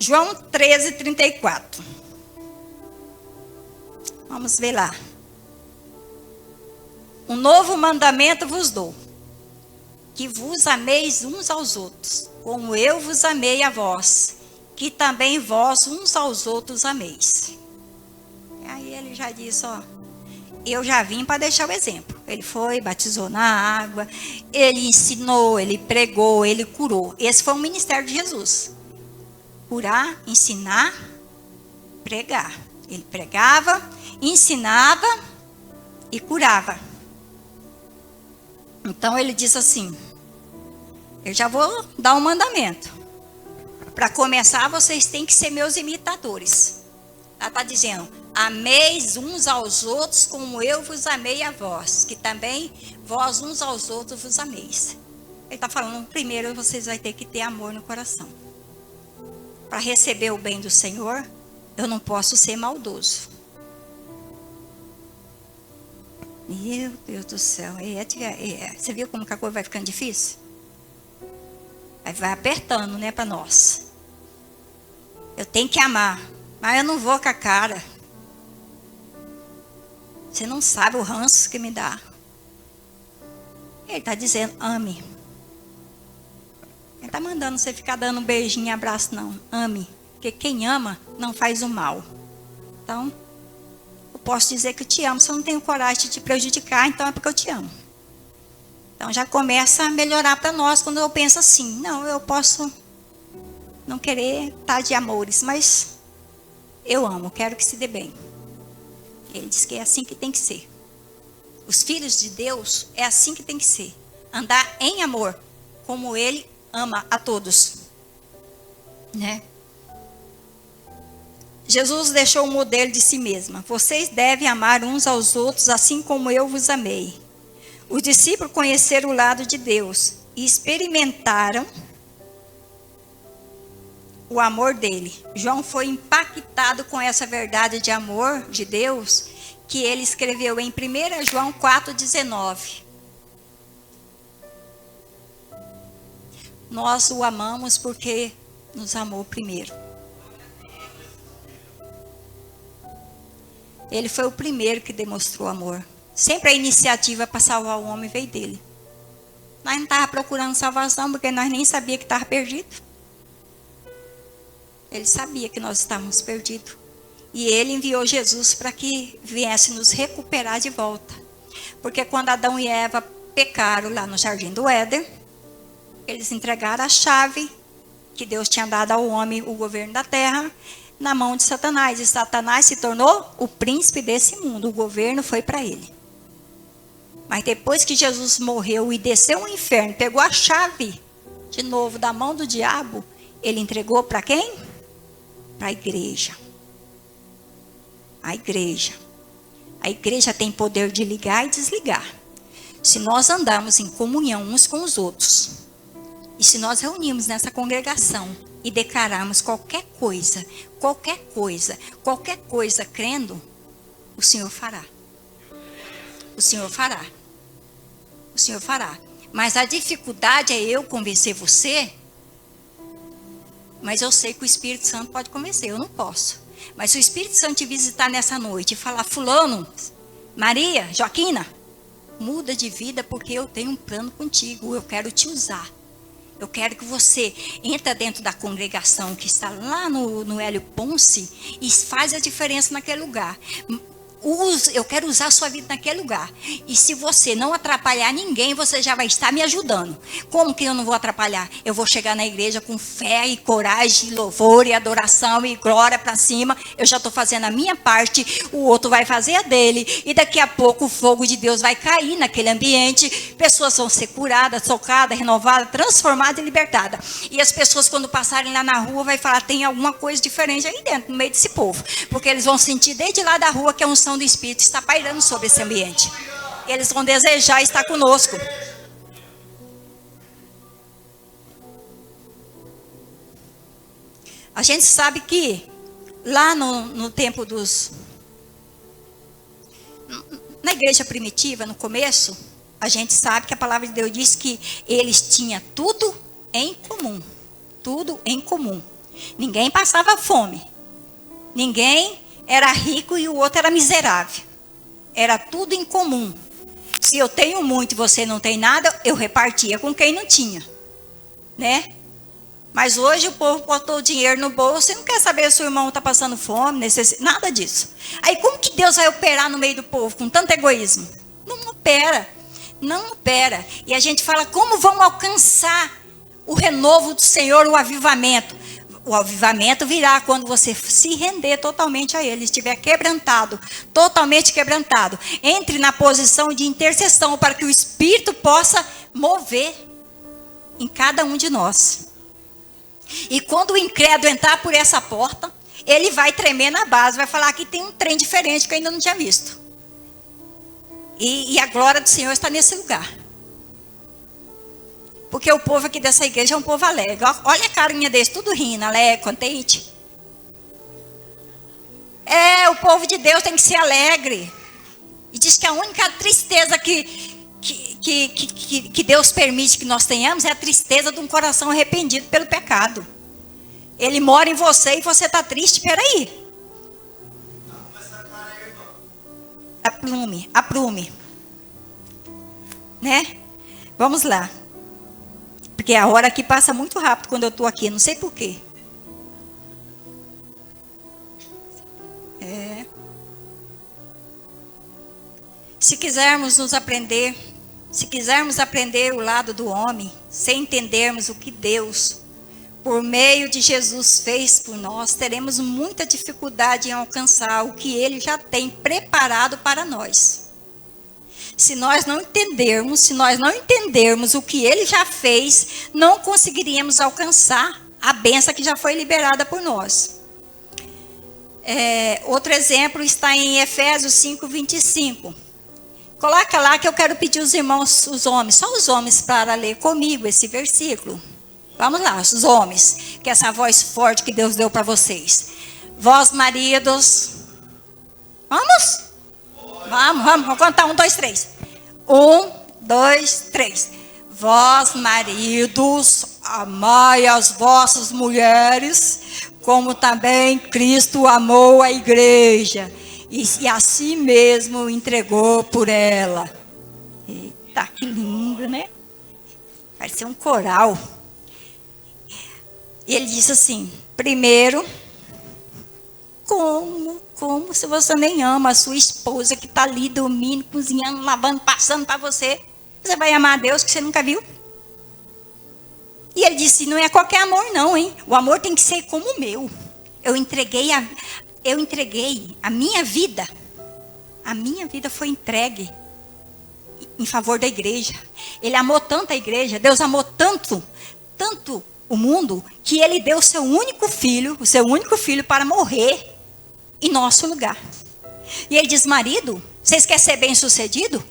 João 13:34. Vamos ver lá. Um novo mandamento vos dou, que vos ameis uns aos outros, como eu vos amei a vós, que também vós uns aos outros ameis. E aí ele já disse, ó, eu já vim para deixar o exemplo. Ele foi, batizou na água, ele ensinou, ele pregou, ele curou. Esse foi o ministério de Jesus. Curar, ensinar, pregar. Ele pregava, ensinava e curava. Então ele diz assim, eu já vou dar um mandamento. Para começar, vocês têm que ser meus imitadores. Ela está dizendo, ameis uns aos outros como eu vos amei a vós, que também vós uns aos outros vos ameis. Ele está falando, primeiro vocês vão ter que ter amor no coração. Para receber o bem do Senhor, eu não posso ser maldoso. Meu Deus do céu. Você viu como que a coisa vai ficando difícil? Aí vai apertando, né, para nós. Eu tenho que amar, mas eu não vou com a cara. Você não sabe o ranço que me dá. Ele está dizendo, ame. Ele está mandando você ficar dando um beijinho e abraço, não. Ame. Porque quem ama não faz o mal. Então, eu posso dizer que eu te amo. Se eu não tenho coragem de te prejudicar, então é porque eu te amo. Então, já começa a melhorar para nós quando eu penso assim. Não, eu posso não querer estar de amores, mas eu amo, quero que se dê bem. Ele diz que é assim que tem que ser. Os filhos de Deus é assim que tem que ser. Andar em amor. como ele ama a todos, né? Jesus deixou um modelo de si mesma. Vocês devem amar uns aos outros assim como eu vos amei. Os discípulos conheceram o lado de Deus e experimentaram o amor dele. João foi impactado com essa verdade de amor de Deus, que ele escreveu em 1 João 4,19. Nós o amamos porque nos amou primeiro. Ele foi o primeiro que demonstrou amor. Sempre a iniciativa para salvar o homem veio dele. Nós não estávamos procurando salvação, porque nós nem sabíamos que estava perdido. Ele sabia que nós estávamos perdidos. E ele enviou Jesus para que viesse nos recuperar de volta. Porque quando Adão e Eva pecaram lá no Jardim do Éden, eles entregaram a chave que Deus tinha dado ao homem, o governo da terra, na mão de Satanás. E Satanás se tornou o príncipe desse mundo. O governo foi para ele. Mas depois que Jesus morreu e desceu ao inferno, pegou a chave de novo da mão do diabo, ele entregou para quem? Para a igreja. A igreja. A igreja tem poder de ligar e desligar. Se nós andarmos em comunhão uns com os outros, e se nós reunirmos nessa congregação e declararmos qualquer coisa crendo, o Senhor fará. O Senhor fará. O Senhor fará. Mas a dificuldade é eu convencer você. Mas eu sei que o Espírito Santo pode convencer, eu não posso. Mas se o Espírito Santo te visitar nessa noite e falar: fulano, Maria, Joaquina, muda de vida porque eu tenho um plano contigo, eu quero te usar. Eu quero que você entre dentro da congregação que está lá no Hélio Ponce e faz a diferença naquele lugar. Eu quero usar a sua vida naquele lugar. E se você não atrapalhar ninguém, você já vai estar me ajudando. Como que eu não vou atrapalhar? Eu vou chegar na igreja com fé e coragem, louvor e adoração e glória para cima. Eu já estou fazendo a minha parte, o outro vai fazer a dele. E daqui a pouco o fogo de Deus vai cair naquele ambiente. Pessoas vão ser curadas, tocadas, renovadas, transformadas e libertadas. E as pessoas, quando passarem lá na rua, vai falar: tem alguma coisa diferente aí dentro, no meio desse povo. Porque eles vão sentir desde lá da rua que a unção do Espírito está pairando sobre esse ambiente. Eles vão desejar estar conosco. A gente sabe que lá no tempo na igreja primitiva, no começo, a gente sabe que a palavra de Deus diz que eles tinham tudo em comum. Tudo em comum. Ninguém passava fome. Ninguém era rico e o outro era miserável. Era tudo em comum. Se eu tenho muito e você não tem nada, eu repartia com quem não tinha. Né? Mas hoje o povo botou o dinheiro no bolso e não quer saber se o irmão está passando fome, nada disso. Aí como que Deus vai operar no meio do povo com tanto egoísmo? Não opera. Não opera. E a gente fala: como vamos alcançar o renovo do Senhor, o avivamento? O avivamento virá quando você se render totalmente a Ele, estiver quebrantado, totalmente quebrantado. Entre na posição de intercessão para que o Espírito possa mover em cada um de nós. E quando o incrédulo entrar por essa porta, ele vai tremer na base, vai falar que tem um trem diferente que eu ainda não tinha visto. E a glória do Senhor está nesse lugar. Porque o povo aqui dessa igreja é um povo alegre. Olha a carinha desse, tudo rindo, alegre, contente. O povo de Deus tem que ser alegre. E diz que a única tristeza que Deus permite que nós tenhamos é a tristeza de um coração arrependido pelo pecado. Ele mora em você e você está triste, peraí. Aprume. Né? Vamos lá. Porque a hora aqui passa muito rápido quando eu estou aqui, não sei porquê. Se quisermos aprender o lado do homem, sem entendermos o que Deus, por meio de Jesus, fez por nós, teremos muita dificuldade em alcançar o que Ele já tem preparado para nós. Se nós não entendermos o que ele já fez, não conseguiríamos alcançar a bênção que já foi liberada por nós. Outro exemplo está em Efésios 5:25. Coloca lá que eu quero pedir os irmãos, os homens, só os homens para ler comigo esse versículo. Vamos lá, os homens, que é essa voz forte que Deus deu para vocês. Vós maridos, vamos? Vamos contar 1, 2, 3. 1, 2, 3. Vós maridos, amai as vossas mulheres, como também Cristo amou a igreja, e assim mesmo entregou por ela. Eita, que lindo, né? Vai ser um coral. E ele disse assim, primeiro, como se você nem ama a sua esposa que está ali dormindo, cozinhando, lavando, passando para você. Você vai amar a Deus que você nunca viu? E ele disse, não é qualquer amor não, hein? O amor tem que ser como o meu. Eu entreguei a minha vida. A minha vida foi entregue em favor da igreja. Ele amou tanto a igreja, Deus amou tanto o mundo, que ele deu o seu único filho para morrer em nosso lugar. E ele diz, marido, vocês querem ser bem-sucedido?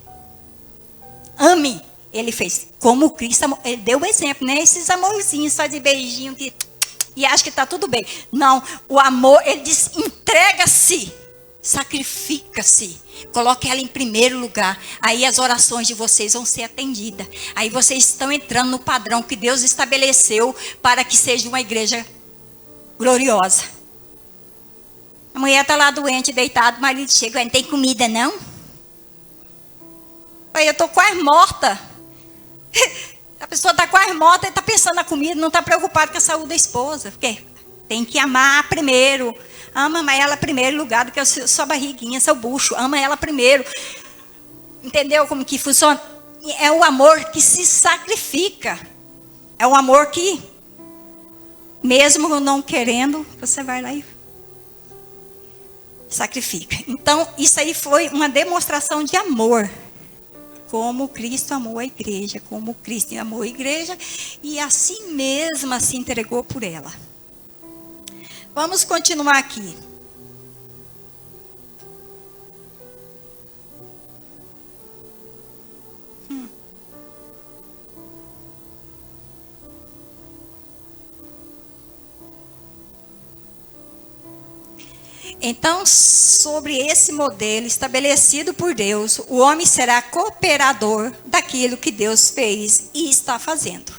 Ame. Ele fez como Cristo amou. Ele deu o exemplo, né? Esses amorzinhos só de beijinho e acha que está tudo bem. Não, o amor, ele diz, entrega-se, sacrifica-se, coloque ela em primeiro lugar. Aí as orações de vocês vão ser atendidas. Aí vocês estão entrando no padrão que Deus estabeleceu para que seja uma igreja gloriosa. A mulher está lá doente, deitada, o marido chega, não tem comida não? Eu estou quase morta. A pessoa está quase morta e está pensando na comida, não está preocupada com a saúde da esposa. Porque tem que amar primeiro. Ama ela primeiro lugar do que a sua barriguinha, seu bucho. Ama ela primeiro. Entendeu como que funciona? É o amor que se sacrifica. É o amor que, mesmo não querendo, você vai lá e sacrifica. Então, isso aí foi uma demonstração de amor. Como Cristo amou a igreja, como Cristo amou a igreja e assim mesmo se entregou por ela. Vamos continuar aqui. Então, sobre esse modelo estabelecido por Deus, o homem será cooperador daquilo que Deus fez e está fazendo.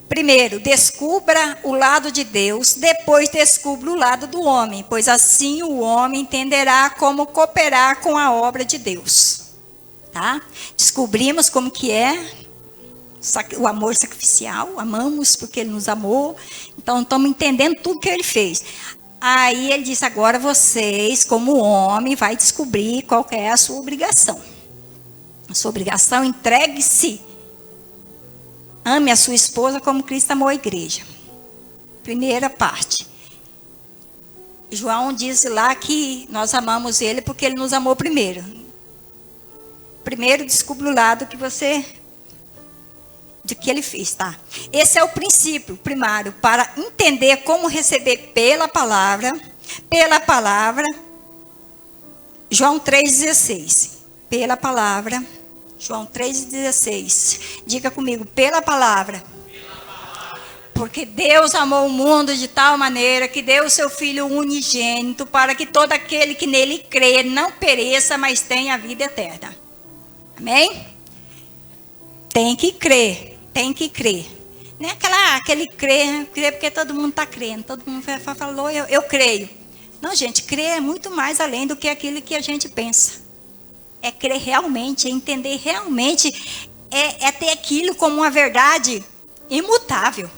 Primeiro, descubra o lado de Deus, depois descubra o lado do homem, pois assim o homem entenderá como cooperar com a obra de Deus. Tá? Descobrimos como que é o amor sacrificial, amamos porque Ele nos amou, então estamos entendendo tudo que Ele fez. Aí ele disse, agora vocês, como homem, vai descobrir qual é a sua obrigação. A sua obrigação, entregue-se. Ame a sua esposa como Cristo amou a igreja. Primeira parte. João diz lá que nós amamos ele porque ele nos amou primeiro. Primeiro descubra o lado que você... de que ele fez, tá? Esse é o princípio primário para entender como receber pela palavra, João 3,16. Pela palavra, João 3,16. Diga comigo, pela palavra. Porque Deus amou o mundo de tal maneira que deu o seu Filho unigênito para que todo aquele que nele crê não pereça, mas tenha a vida eterna. Amém? Tem que crer. Tem que crer. Não é aquele crer porque todo mundo está crendo. Todo mundo falou, eu creio. Não, gente, crer é muito mais além do que aquilo que a gente pensa. É crer realmente, é entender realmente, é ter aquilo como uma verdade imutável.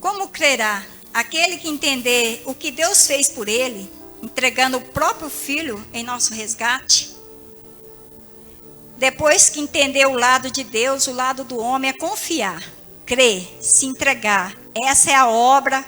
Como crerá? Aquele que entender o que Deus fez por ele, entregando o próprio Filho em nosso resgate. Depois que entender o lado de Deus, o lado do homem é confiar, crer, se entregar. Essa é a obra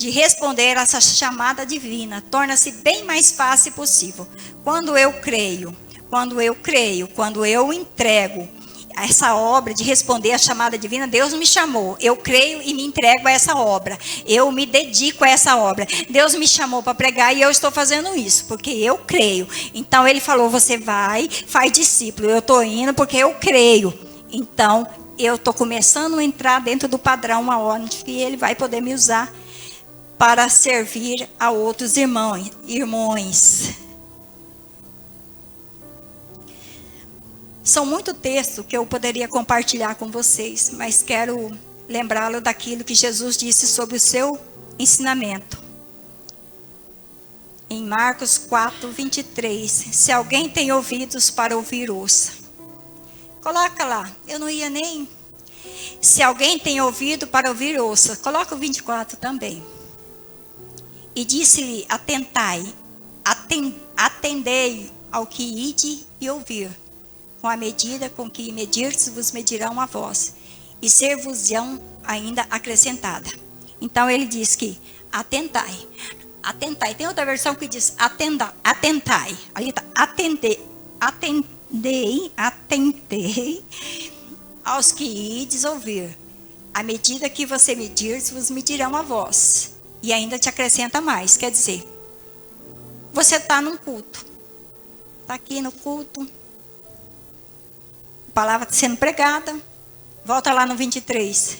de responder a essa chamada divina torna-se bem mais fácil possível. Quando eu creio, quando eu entrego essa obra de responder a chamada divina, Deus me chamou, eu creio e me entrego a essa obra, eu me dedico a essa obra. Deus me chamou para pregar e eu estou fazendo isso, porque eu creio. Então Ele falou, você vai, faz discípulo, eu estou indo porque eu creio. Então eu estou começando a entrar dentro do padrão, aonde Ele vai poder me usar para servir a outros irmãos. São muitos textos que eu poderia compartilhar com vocês, mas quero lembrá-lo daquilo que Jesus disse sobre o seu ensinamento. Em Marcos 4, 23, se alguém tem ouvidos para ouvir, ouça. Coloca lá, eu não ia nem... Se alguém tem ouvido para ouvir, ouça. Coloca o 24 também. E disse-lhe, atendei ao que ide e ouvir. Com a medida com que medirdes, vos medirão a vós, e ser-vos-ão ainda acrescentada. Então ele diz que atentai. Tem outra versão que diz atentai. Ali está, atendei aos que ides ouvir. À medida que você medirdes, vos medirão a vós, e ainda te acrescenta mais. Quer dizer, você está num culto, está aqui no culto, a palavra está sendo pregada, volta lá no 23.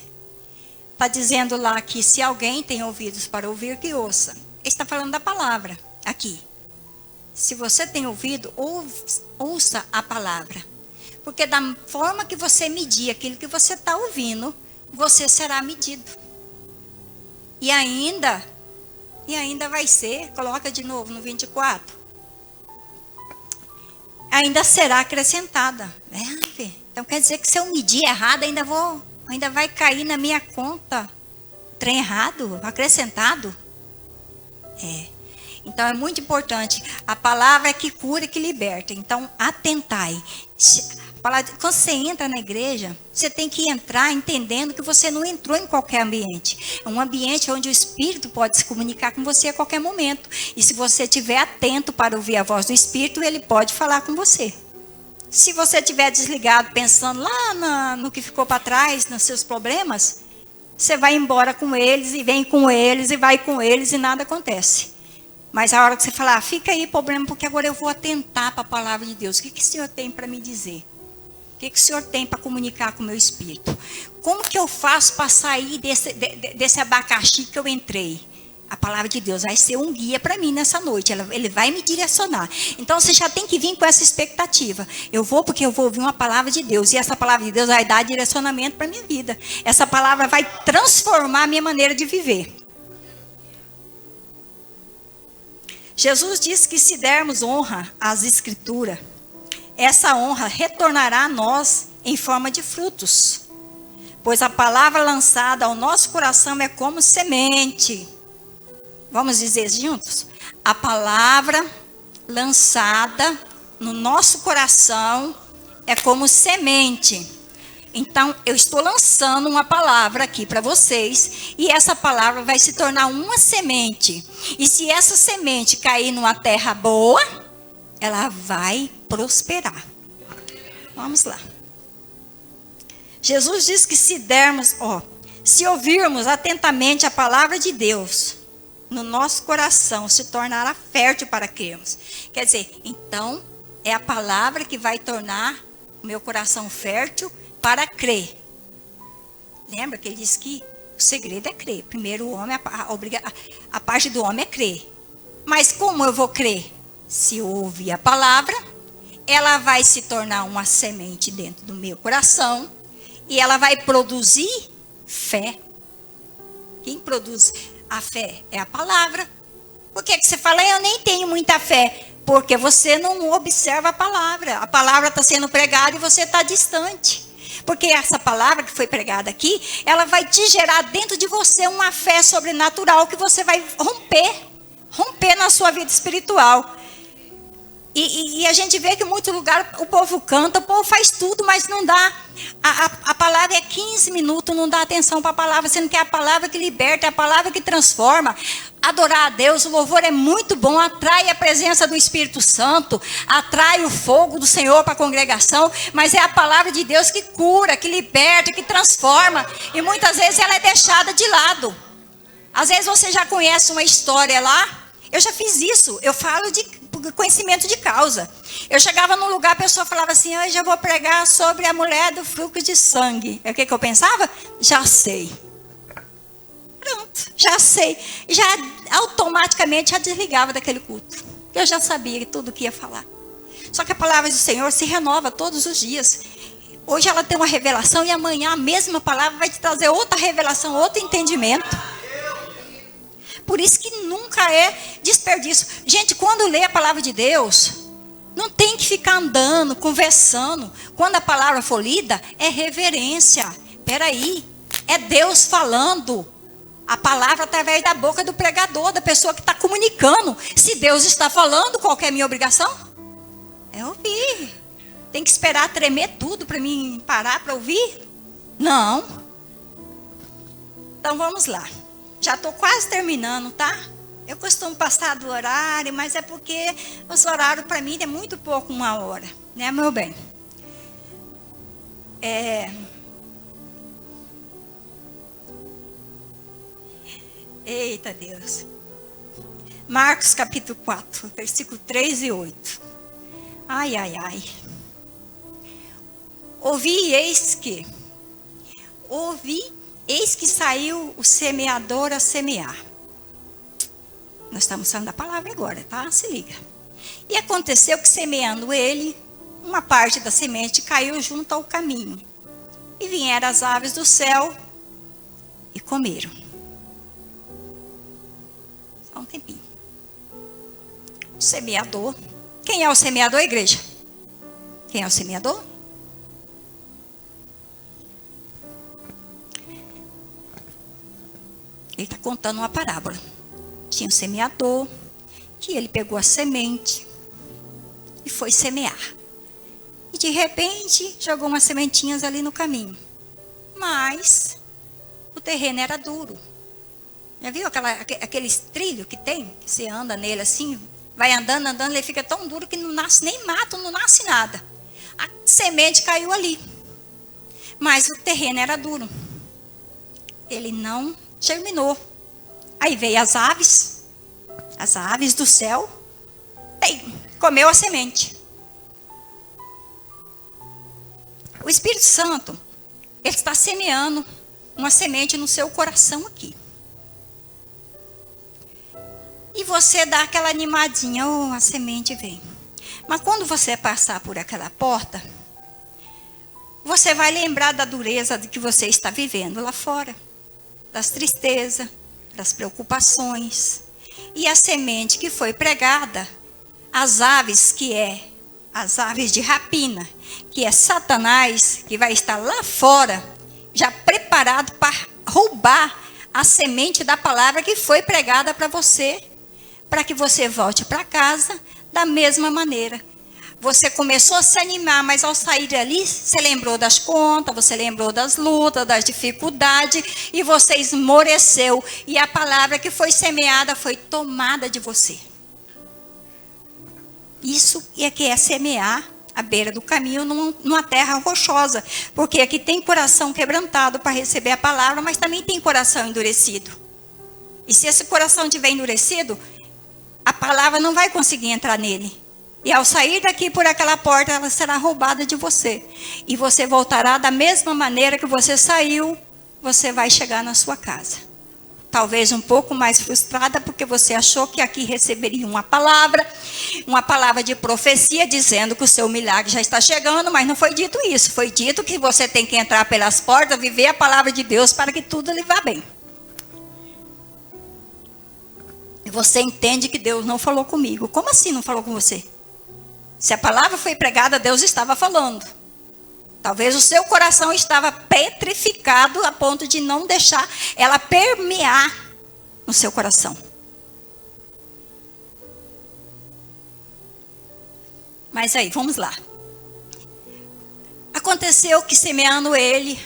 Está dizendo lá que se alguém tem ouvidos para ouvir, que ouça. Ele está falando da palavra aqui. Se você tem ouvido, ouça a palavra. Porque da forma que você medir aquilo que você está ouvindo, você será medido. E ainda vai ser, coloca de novo no 24. Ainda será acrescentada. Então quer dizer que se eu medir errado, ainda vai cair na minha conta trem errado, acrescentado. Então é muito importante. A palavra é que cura e que liberta. Então atentai. Quando você entra na igreja, você tem que entrar entendendo que você não entrou em qualquer ambiente. É um ambiente onde o Espírito pode se comunicar com você a qualquer momento. E se você estiver atento para ouvir a voz do Espírito, ele pode falar com você. Se você estiver desligado, pensando lá no que ficou para trás, nos seus problemas, você vai embora com eles e vem com eles e vai com eles e nada acontece. Mas a hora que você falar, fica aí problema, porque agora eu vou atentar para a palavra de Deus. O que o Senhor tem para me dizer? O que o Senhor tem para comunicar com o meu espírito? Como que eu faço para sair desse abacaxi que eu entrei? A palavra de Deus vai ser um guia para mim nessa noite. Ele vai me direcionar. Então você já tem que vir com essa expectativa. Eu vou porque eu vou ouvir uma palavra de Deus. E essa palavra de Deus vai dar direcionamento para a minha vida. Essa palavra vai transformar a minha maneira de viver. Jesus disse que se dermos honra às Escrituras, essa honra retornará a nós em forma de frutos. Pois a palavra lançada ao nosso coração é como semente. Vamos dizer juntos? A palavra lançada no nosso coração é como semente. Então, eu estou lançando uma palavra aqui para vocês, e essa palavra vai se tornar uma semente. E se essa semente cair numa terra boa, ela vai prosperar. Vamos lá. Jesus diz que se ouvirmos atentamente a palavra de Deus, no nosso coração se tornará fértil para crermos. Quer dizer, então, é a palavra que vai tornar o meu coração fértil para crer. Lembra que ele disse que o segredo é crer. Primeiro, o homem, a parte do homem é crer. Mas como eu vou crer? Se eu ouvir a palavra, ela vai se tornar uma semente dentro do meu coração e ela vai produzir fé. Quem produz a fé é a palavra. Por que você fala, eu nem tenho muita fé? Porque você não observa a palavra. A palavra está sendo pregada e você está distante. Porque essa palavra que foi pregada aqui, ela vai te gerar dentro de você uma fé sobrenatural que você vai romper na sua vida espiritual. E a gente vê que em muito lugar o povo canta, o povo faz tudo, mas não dá. A palavra é 15 minutos, não dá atenção para a palavra, sendo que é a palavra que liberta, é a palavra que transforma. Adorar a Deus, o louvor é muito bom, atrai a presença do Espírito Santo, atrai o fogo do Senhor para a congregação, mas é a palavra de Deus que cura, que liberta, que transforma. E muitas vezes ela é deixada de lado. Às vezes você já conhece uma história lá. Eu já fiz isso, eu falo de conhecimento de causa. Eu chegava num lugar, a pessoa falava assim, hoje eu vou pregar sobre a mulher do fluxo de sangue. É o que eu pensava? Já sei. Pronto, já sei. Já automaticamente já desligava daquele culto. Eu já sabia tudo o que ia falar. Só que a palavra do Senhor se renova todos os dias. Hoje ela tem uma revelação e amanhã a mesma palavra vai te trazer outra revelação, outro entendimento. Por isso que nunca é desperdício. Gente, quando lê a palavra de Deus, não tem que ficar andando, conversando. Quando a palavra for lida, é reverência. Peraí, é Deus falando. A palavra através da boca do pregador, da pessoa que está comunicando. Se Deus está falando, qual que é a minha obrigação? É ouvir. Tem que esperar tremer tudo para mim parar para ouvir? Não. Então vamos lá. Já estou quase terminando, tá? Eu costumo passar do horário, mas é porque os horários para mim é muito pouco 1 hora, né, meu bem? Eita Deus. Marcos capítulo 4, versículo 3 e 8. Ai, ai, ai. Ouvi, eis que saiu o semeador a semear. Nós estamos falando da palavra agora, tá? Se liga. E aconteceu que semeando ele, uma parte da semente caiu junto ao caminho. E vieram as aves do céu e comeram. Só um tempinho. O semeador. Quem é o semeador, igreja? Quem é o semeador? Ele está contando uma parábola. Tinha um semeador, que ele pegou a semente e foi semear. E de repente, jogou umas sementinhas ali no caminho. Mas o terreno era duro. Já viu aqueles trilhos que tem? Que você anda nele assim, vai andando, ele fica tão duro que não nasce nem mato, não nasce nada. A semente caiu ali. Mas o terreno era duro. Ele não germinou. Aí veio as aves do céu, comeu a semente. O Espírito Santo, ele está semeando uma semente no seu coração aqui. E você dá aquela animadinha, a semente vem. Mas quando você passar por aquela porta, você vai lembrar da dureza de que você está vivendo lá fora. Das tristezas, das preocupações. E a semente que foi pregada, as aves de rapina, que é Satanás, que vai estar lá fora, já preparado para roubar a semente da palavra que foi pregada para você, para que você volte para casa da mesma maneira. Você começou a se animar, mas ao sair dali, você lembrou das contas, você lembrou das lutas, das dificuldades, e você esmoreceu. E a palavra que foi semeada foi tomada de você. Isso é que é semear à beira do caminho numa terra rochosa. Porque aqui tem coração quebrantado para receber a palavra, mas também tem coração endurecido. E se esse coração estiver endurecido, a palavra não vai conseguir entrar nele. E ao sair daqui por aquela porta, ela será roubada de você. E você voltará da mesma maneira que você saiu, você vai chegar na sua casa. Talvez um pouco mais frustrada, porque você achou que aqui receberia uma palavra de profecia, dizendo que o seu milagre já está chegando, mas não foi dito isso. Foi dito que você tem que entrar pelas portas, viver a palavra de Deus para que tudo lhe vá bem. E você entende que Deus não falou comigo. Como assim não falou com você? Se a palavra foi pregada, Deus estava falando. Talvez o seu coração estava petrificado a ponto de não deixar ela permear no seu coração. Mas aí, vamos lá. Aconteceu que semeando ele,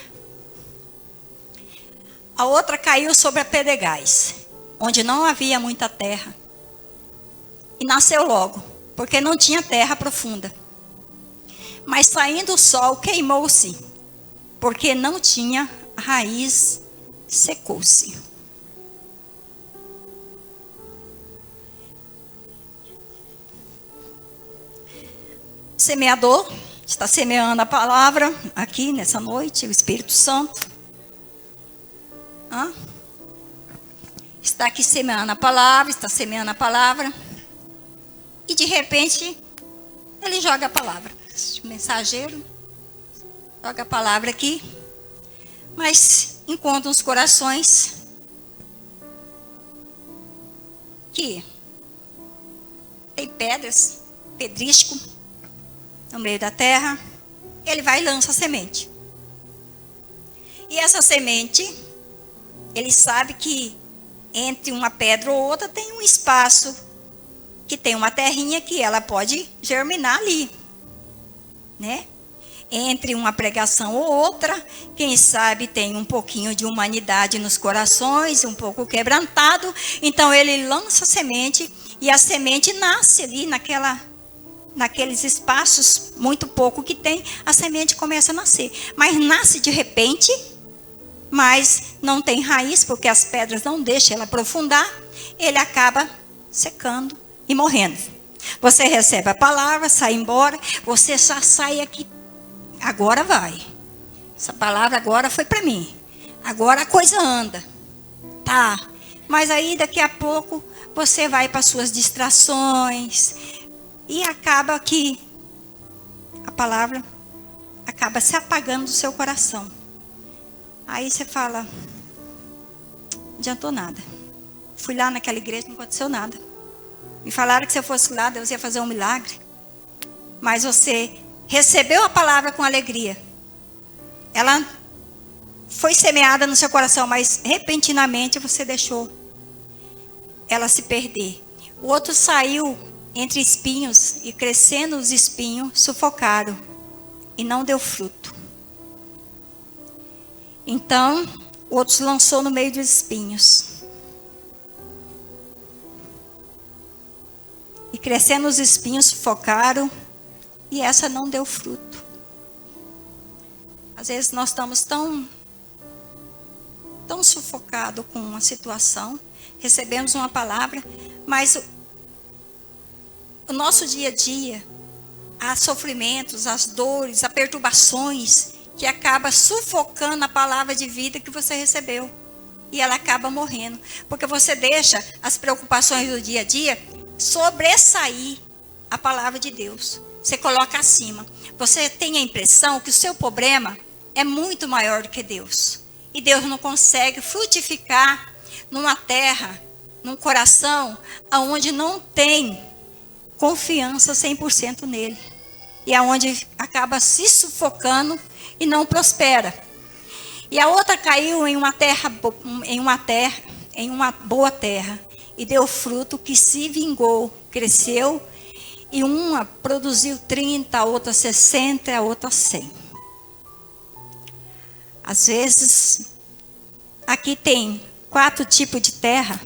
a outra caiu sobre a pedregais, onde não havia muita terra. E nasceu logo, porque não tinha terra profunda. Mas saindo o sol, queimou-se, porque não tinha raiz, secou-se. O semeador está semeando a palavra aqui nessa noite, o Espírito Santo. Está aqui semeando a palavra, está semeando a palavra. E de repente, ele joga a palavra. O mensageiro joga a palavra aqui. Mas encontra uns corações que tem pedras, pedrisco no meio da terra. Ele vai e lança a semente. E essa semente, ele sabe que entre uma pedra ou outra tem um espaço, que tem uma terrinha que ela pode germinar ali, né? Entre uma pregação ou outra, quem sabe tem um pouquinho de humanidade nos corações, um pouco quebrantado. Então ele lança a semente e a semente nasce ali naqueles espaços, muito pouco que tem, a semente começa a nascer. Mas nasce de repente, mas não tem raiz, porque as pedras não deixam ela aprofundar, ele acaba secando e morrendo. Você recebe a palavra, sai embora, você já sai aqui, agora vai. Essa palavra agora foi para mim. Agora a coisa anda. Tá. Mas aí daqui a pouco você vai para suas distrações e acaba que a palavra acaba se apagando do seu coração. Aí você fala, não adiantou nada. Fui lá naquela igreja, não aconteceu nada. Me falaram que se eu fosse lá, Deus ia fazer um milagre. Mas você recebeu a palavra com alegria. Ela foi semeada no seu coração, mas repentinamente você deixou ela se perder. O outro saiu entre espinhos e crescendo os espinhos, sufocaram e não deu fruto. Então, o outro se lançou no meio dos espinhos. E crescendo os espinhos, sufocaram e essa não deu fruto. Às vezes nós estamos tão sufocados com uma situação, recebemos uma palavra, mas o nosso dia a dia, há sofrimentos, as dores, as perturbações, que acaba sufocando a palavra de vida que você recebeu. E ela acaba morrendo. Porque você deixa as preocupações do dia a dia sobressair a palavra de Deus. Você coloca acima. Você tem a impressão que o seu problema é muito maior do que Deus. E Deus não consegue frutificar numa terra, num coração, onde não tem confiança 100% nele. E aonde acaba se sufocando e não prospera. E a outra caiu em uma boa terra e deu fruto que se vingou, cresceu, e uma produziu 30, a outra 60, a outra 100. Às vezes, aqui tem 4 tipos de terra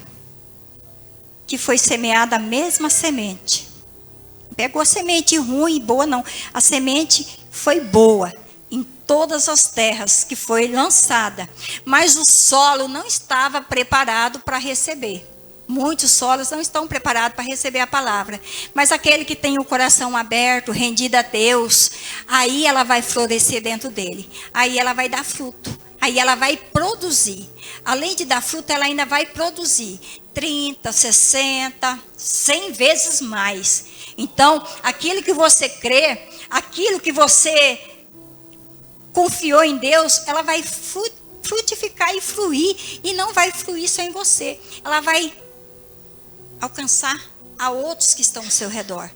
que foi semeada a mesma semente. Pegou semente ruim e boa, não. A semente foi boa em todas as terras que foi lançada. Mas o solo não estava preparado para receber. Muitos solos não estão preparados para receber a palavra. Mas aquele que tem o coração aberto, rendido a Deus, aí ela vai florescer dentro dele. Aí ela vai dar fruto. Aí ela vai produzir. Além de dar fruto, ela ainda vai produzir 30, 60, 100 vezes mais. Então, aquilo que você crê, aquilo que você confiou em Deus, ela vai frutificar e fluir. E não vai fluir só em você. Ela vai alcançar a outros que estão ao seu redor.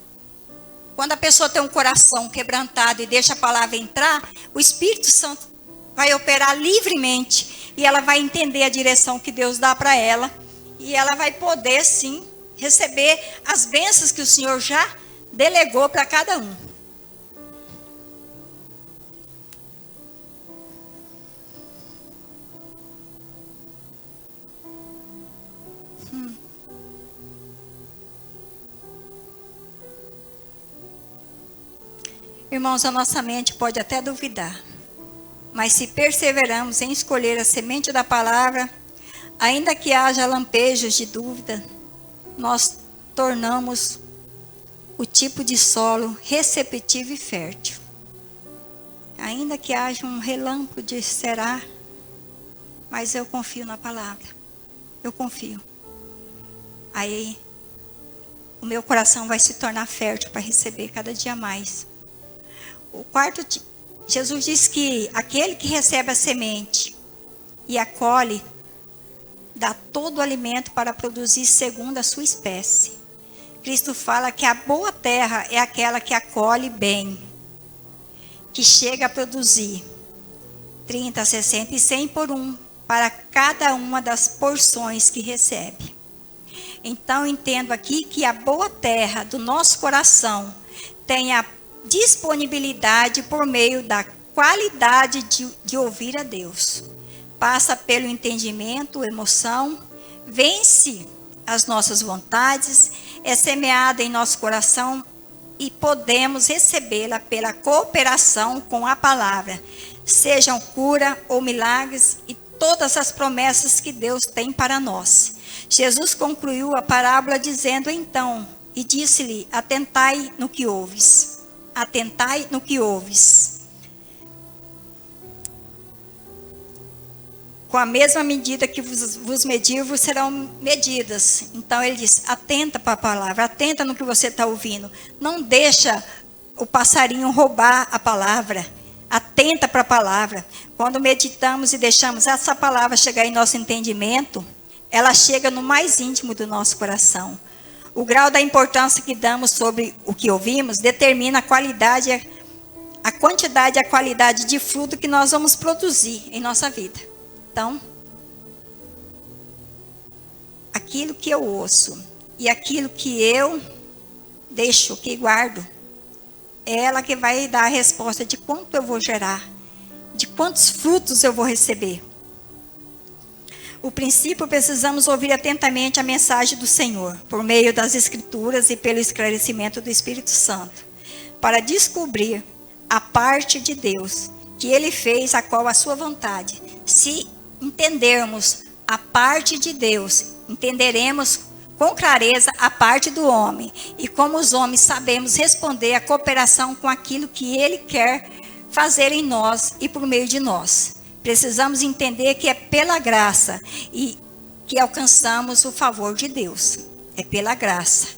Quando a pessoa tem um coração quebrantado e deixa a palavra entrar, o Espírito Santo vai operar livremente. E ela vai entender a direção que Deus dá para ela. E ela vai poder, sim, receber as bênçãos que o Senhor já delegou para cada um. Irmãos, a nossa mente pode até duvidar, mas se perseveramos em escolher a semente da palavra, ainda que haja lampejos de dúvida, nós tornamos o tipo de solo receptivo e fértil. Ainda que haja um relâmpago de será, mas eu confio na palavra. Eu confio. Aí, o meu coração vai se tornar fértil para receber cada dia mais. O quarto, Jesus diz que aquele que recebe a semente e a colhe, dá todo o alimento para produzir segundo a sua espécie. Cristo fala que a boa terra é aquela que acolhe bem, que chega a produzir 30, 60 e 100 por um, para cada uma das porções que recebe. Então, entendo aqui que a boa terra do nosso coração tem a disponibilidade por meio da qualidade de ouvir a Deus. Passa pelo entendimento, emoção, vence as nossas vontades, é semeada em nosso coração e podemos recebê-la pela cooperação com a palavra, sejam cura ou milagres e todas as promessas que Deus tem para nós. Jesus concluiu a parábola dizendo então, e disse-lhe, atentai no que ouves. Atentai no que ouves. Com a mesma medida que vos medir, vos serão medidas. Então ele diz, atenta para a palavra, atenta no que você está ouvindo. Não deixa o passarinho roubar a palavra. Atenta para a palavra. Quando meditamos e deixamos essa palavra chegar em nosso entendimento, ela chega no mais íntimo do nosso coração. O grau da importância que damos sobre o que ouvimos determina a qualidade, a quantidade e a qualidade de fruto que nós vamos produzir em nossa vida. Então, aquilo que eu ouço e aquilo que eu deixo, que guardo, é ela que vai dar a resposta de quanto eu vou gerar, de quantos frutos eu vou receber. O princípio, precisamos ouvir atentamente a mensagem do Senhor, por meio das Escrituras e pelo esclarecimento do Espírito Santo, para descobrir a parte de Deus que Ele fez, a qual a sua vontade. Se entendermos a parte de Deus, entenderemos com clareza a parte do homem. E como os homens sabemos responder à cooperação com aquilo que Ele quer fazer em nós e por meio de nós. Precisamos entender que é pela graça e que alcançamos o favor de Deus. É pela graça.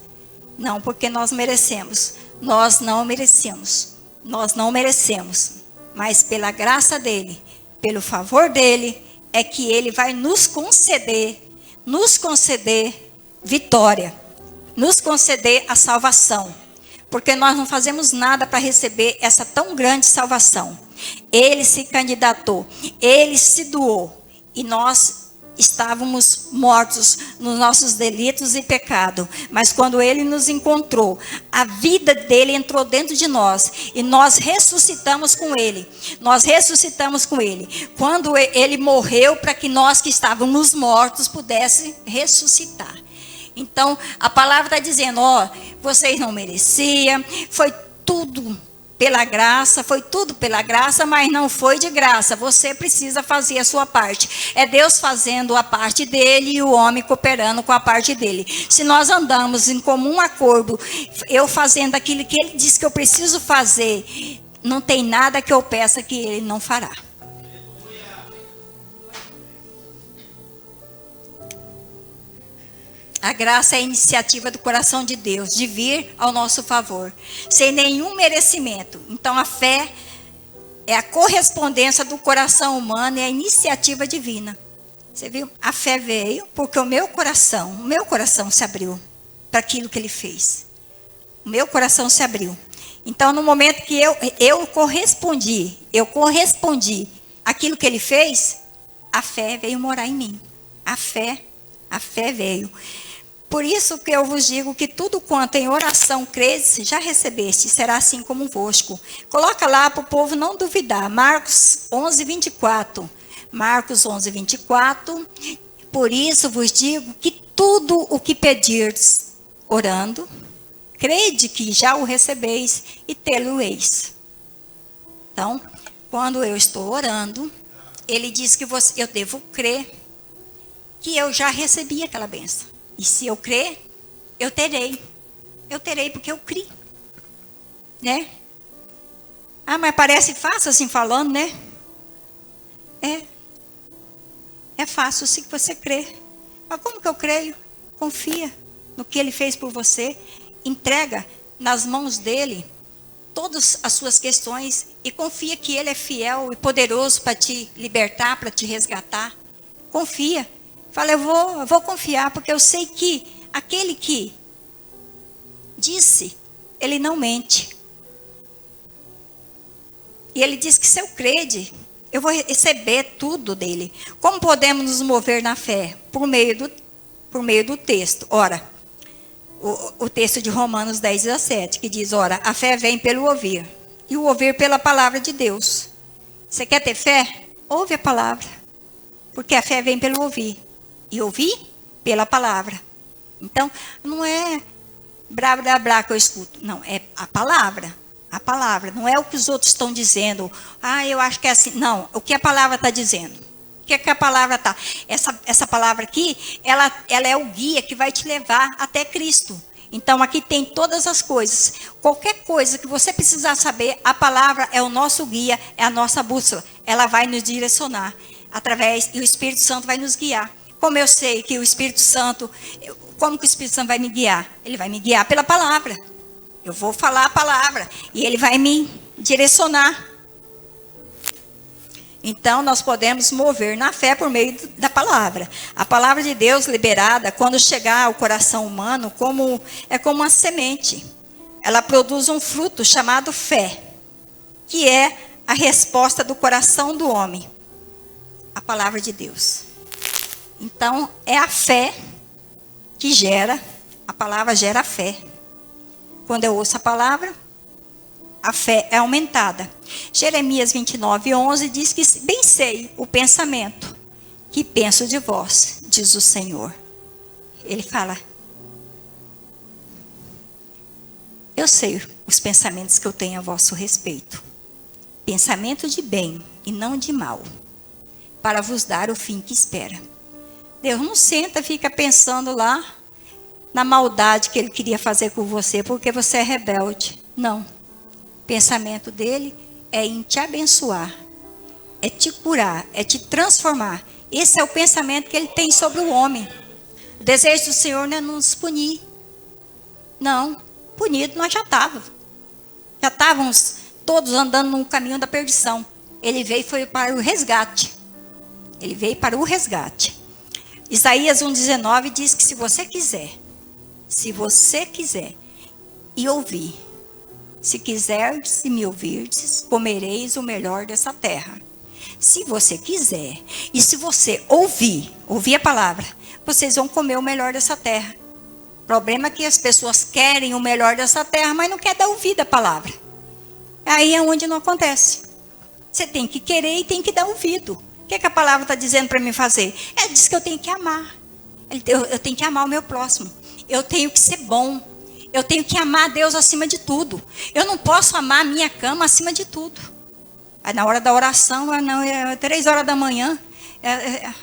Não porque nós merecemos. Nós não merecemos. Nós não merecemos. Mas pela graça dEle, pelo favor dEle, é que Ele vai nos conceder vitória. Nos conceder a salvação. Porque nós não fazemos nada para receber essa tão grande salvação. Ele se candidatou, Ele se doou, e nós estávamos mortos nos nossos delitos e pecado, mas quando Ele nos encontrou, a vida dEle entrou dentro de nós, e nós ressuscitamos com Ele, quando Ele morreu para que nós que estávamos mortos pudéssemos ressuscitar. Então, a palavra está dizendo, vocês não mereciam, foi tudo pela graça, mas não foi de graça. Você precisa fazer a sua parte. É Deus fazendo a parte dele e o homem cooperando com a parte dele. Se nós andamos em comum acordo, eu fazendo aquilo que ele diz que eu preciso fazer, não tem nada que eu peça que ele não fará. A graça é a iniciativa do coração de Deus, de vir ao nosso favor, sem nenhum merecimento. Então a fé é a correspondência do coração humano e a iniciativa divina. Você viu? A fé veio porque o meu coração se abriu para aquilo que Ele fez. O meu coração se abriu. Então no momento que eu correspondi àquilo que Ele fez, a fé veio morar em mim. A fé veio. Por isso que eu vos digo que tudo quanto em oração credes, já recebeste, será assim convosco. Coloca lá para o povo não duvidar. Marcos 11, 24. Marcos 11, 24. Por isso vos digo que tudo o que pedirdes, orando, crede que já o recebeis e tê-lo-eis. Então, quando eu estou orando, ele diz que eu devo crer que eu já recebi aquela bênção. E se eu crer, eu terei. Eu terei porque eu criei. Né? Ah, mas parece fácil assim falando, né? É fácil se você crer. Mas como que eu creio? Confia no que ele fez por você. Entrega nas mãos dele todas as suas questões e confia que ele é fiel e poderoso para te libertar, para te resgatar. Confia. Fala, eu vou confiar, porque eu sei que aquele que disse, ele não mente. E ele diz que se eu crede, eu vou receber tudo dele. Como podemos nos mover na fé? Por meio do texto. Ora, o texto de Romanos 10, 17, que diz, ora, a fé vem pelo ouvir, e o ouvir pela palavra de Deus. Você quer ter fé? Ouve a palavra. Porque a fé vem pelo ouvir. E ouvir pela palavra. Então, não é blá que eu escuto. Não, é a palavra. A palavra. Não é o que os outros estão dizendo. Ah, eu acho que é assim. Não, o que a palavra está dizendo. O que é que a palavra está? Essa palavra aqui, ela é o guia que vai te levar até Cristo. Então, aqui tem todas as coisas. Qualquer coisa que você precisar saber, a palavra é o nosso guia, é a nossa bússola. Ela vai nos direcionar e o Espírito Santo vai nos guiar. Como eu sei que o Espírito Santo, como que o Espírito Santo vai me guiar? Ele vai me guiar pela palavra. Eu vou falar a palavra e ele vai me direcionar. Então, nós podemos mover na fé por meio da palavra. A palavra de Deus liberada, quando chegar ao coração humano, é como uma semente. Ela produz um fruto chamado fé, que é a resposta do coração do homem. A palavra de Deus. Então, é a fé que a palavra gera a fé. Quando eu ouço a palavra, a fé é aumentada. Jeremias 29, 11 diz que bem sei o pensamento que penso de vós, diz o Senhor. Ele fala, eu sei os pensamentos que eu tenho a vosso respeito. Pensamento de bem e não de mal, para vos dar o fim que espera. Deus não senta, fica pensando lá na maldade que ele queria fazer com você, porque você é rebelde. Não. O pensamento dele é em te abençoar, é te curar, é te transformar. Esse é o pensamento que ele tem sobre o homem. O desejo do Senhor não é nos punir. Não, punido nós já estávamos. Já estávamos todos andando no caminho da perdição. Ele veio e foi para o resgate. Ele veio para o resgate. Isaías 1,19 diz que se você quiser e ouvir, se quiserdes e me ouvirdes, comereis o melhor dessa terra. Se você quiser e se você ouvir a palavra, vocês vão comer o melhor dessa terra. O problema é que as pessoas querem o melhor dessa terra, mas não querem dar ouvido à palavra. Aí é onde não acontece. Você tem que querer e tem que dar ouvido. O que é que a palavra está dizendo para mim fazer? Ela diz que eu tenho que amar. Eu tenho que amar o meu próximo. Eu tenho que ser bom. Eu tenho que amar a Deus acima de tudo. Eu não posso amar a minha cama acima de tudo. Aí na hora da oração, é 3 horas da manhã,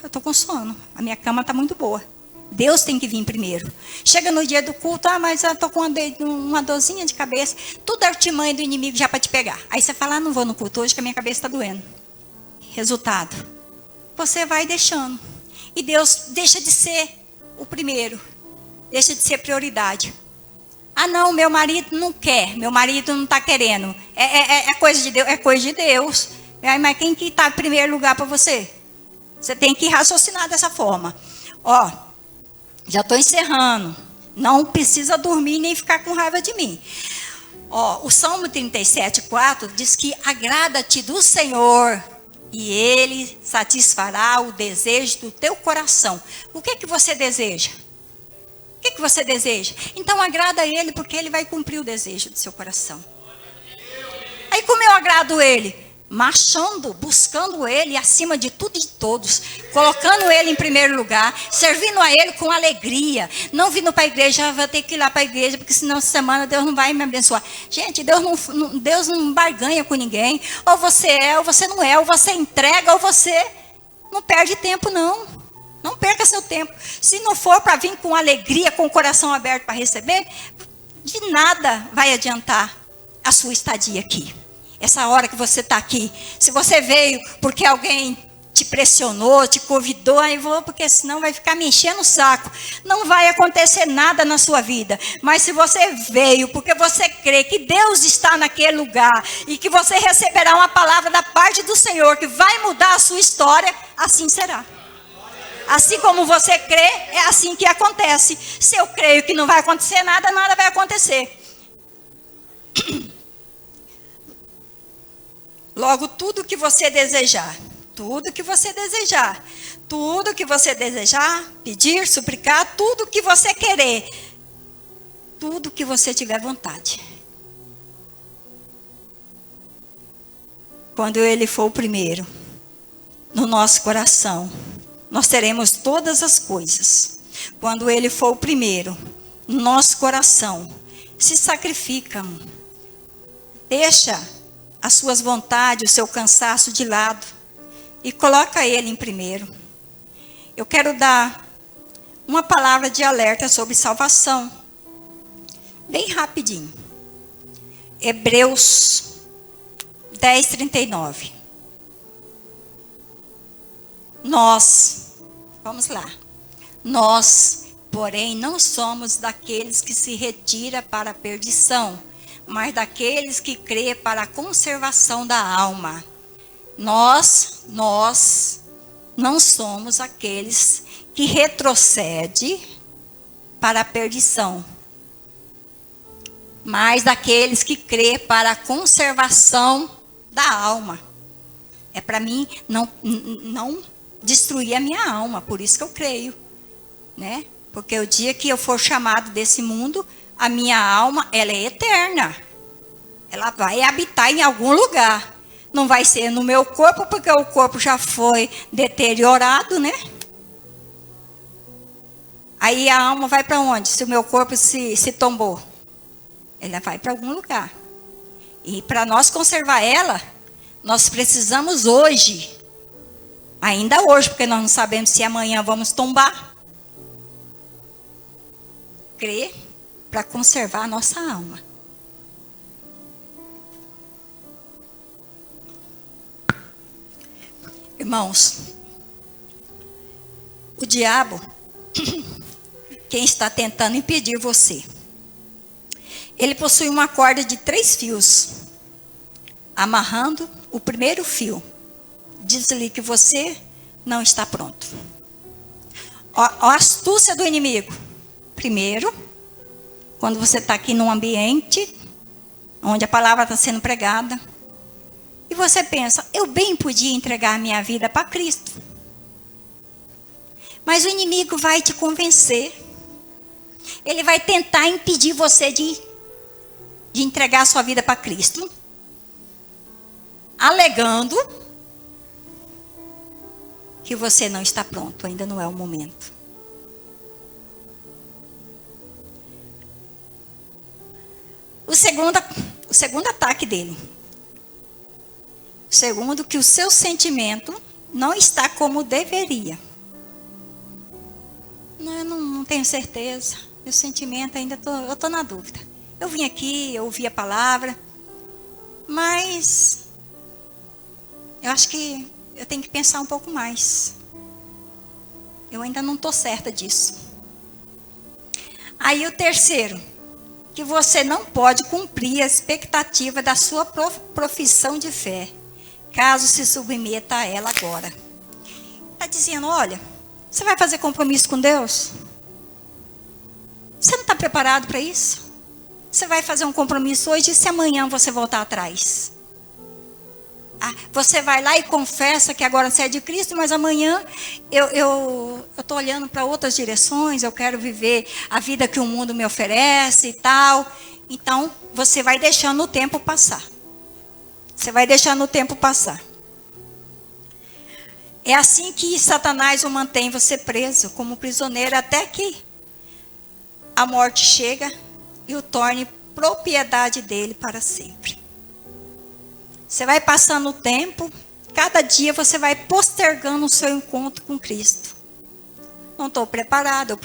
eu estou com sono. A minha cama está muito boa. Deus tem que vir primeiro. Chega no dia do culto, mas eu estou com uma dorzinha de cabeça. Tudo é artimanha do inimigo já para te pegar. Aí você fala, não vou no culto hoje que a minha cabeça está doendo. Resultado, você vai deixando. E Deus deixa de ser o primeiro. Deixa de ser prioridade. Ah, não, meu marido não quer. Meu marido não está querendo. É coisa de Deus. É coisa de Deus. Mas quem que está em primeiro lugar para você? Você tem que raciocinar dessa forma. Ó, já estou encerrando. Não precisa dormir nem ficar com raiva de mim. Ó, o Salmo 37:4 diz que agrada-te do Senhor e Ele satisfará o desejo do teu coração. O que é que você deseja? O que você deseja? Então agrada a Ele, porque Ele vai cumprir o desejo do seu coração. Aí como eu agrado Ele? Marchando, buscando Ele acima de tudo e de todos, colocando Ele em primeiro lugar, servindo a Ele com alegria, não vindo para a igreja, vou ter que ir lá para a igreja, porque senão essa semana Deus não vai me abençoar. Gente, Deus não barganha com ninguém, ou você é, ou você não é, ou você entrega, ou você não perde tempo não, não perca seu tempo. Se não for para vir com alegria, com o coração aberto para receber, de nada vai adiantar a sua estadia aqui. Essa hora que você está aqui, se você veio porque alguém te pressionou, te convidou, aí vou, porque senão vai ficar me enchendo o saco. Não vai acontecer nada na sua vida. Mas se você veio porque você crê que Deus está naquele lugar e que você receberá uma palavra da parte do Senhor que vai mudar a sua história, assim será. Assim como você crê, é assim que acontece. Se eu creio que não vai acontecer nada, nada vai acontecer. Logo, tudo que você desejar, pedir, suplicar, tudo que você querer, tudo que você tiver vontade. Quando Ele for o primeiro no nosso coração, nós teremos todas as coisas. Quando Ele for o primeiro no nosso coração, se sacrifica, deixa as suas vontades, o seu cansaço de lado e coloca Ele em primeiro. Eu quero dar uma palavra de alerta sobre salvação, bem rapidinho. Hebreus 10:39. Vamos lá. Nós, porém, não somos daqueles que se retira para a perdição, mas daqueles que crê para a conservação da alma. Nós não somos aqueles que retrocede para a perdição, mas daqueles que crê para a conservação da alma. É para mim não destruir a minha alma, por isso que eu creio, né? Porque o dia que eu for chamado desse mundo, a minha alma, ela é eterna. Ela vai habitar em algum lugar. Não vai ser no meu corpo, porque o corpo já foi deteriorado, né? Aí a alma vai para onde? Se o meu corpo se tombou. Ela vai para algum lugar. E para nós conservar ela, nós precisamos hoje, ainda hoje, porque nós não sabemos se amanhã vamos tombar, crer para conservar a nossa alma. Irmãos, o diabo, quem está tentando impedir você, ele possui uma corda de 3 fios, amarrando o primeiro fio, diz-lhe que você não está pronto. A astúcia do inimigo. Primeiro, quando você está aqui num ambiente onde a palavra está sendo pregada, e você pensa, eu bem podia entregar a minha vida para Cristo. Mas o inimigo vai te convencer. Ele vai tentar impedir você de entregar a sua vida para Cristo, alegando que você não está pronto, ainda não é o momento. O segundo ataque dele. Segundo, que o seu sentimento não está como deveria. Eu não tenho certeza. Meu sentimento ainda eu estou na dúvida. Eu vim aqui, eu ouvi a palavra, mas eu acho que eu tenho que pensar um pouco mais. Eu ainda não estou certa disso. Aí o terceiro, que você não pode cumprir a expectativa da sua profissão de fé, caso se submeta a ela agora. Está dizendo, olha, você vai fazer compromisso com Deus? Você não está preparado para isso? Você vai fazer um compromisso hoje e se amanhã você voltar atrás? Você vai lá e confessa que agora você é de Cristo, mas amanhã eu estou olhando para outras direções, eu quero viver a vida que o mundo me oferece e tal. Então, você vai deixando o tempo passar. Você vai deixando o tempo passar. É assim que Satanás o mantém você preso, como prisioneiro, até que a morte chega e o torne propriedade dele para sempre. Você vai passando o tempo, cada dia você vai postergando o seu encontro com Cristo. Não estou preparado,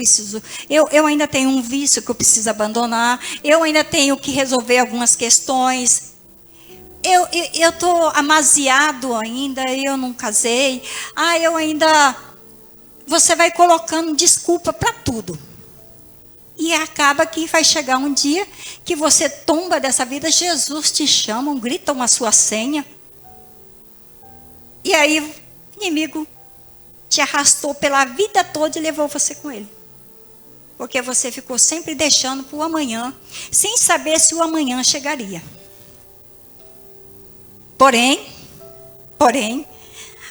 eu ainda tenho um vício que eu preciso abandonar, eu ainda tenho que resolver algumas questões, eu estou amasiado ainda, eu não casei, eu ainda... Você vai colocando desculpa para tudo. E acaba que vai chegar um dia que você tomba dessa vida, Jesus te chama, gritam a sua senha. E aí o inimigo te arrastou pela vida toda e levou você com ele. Porque você ficou sempre deixando para o amanhã, sem saber se o amanhã chegaria. Porém,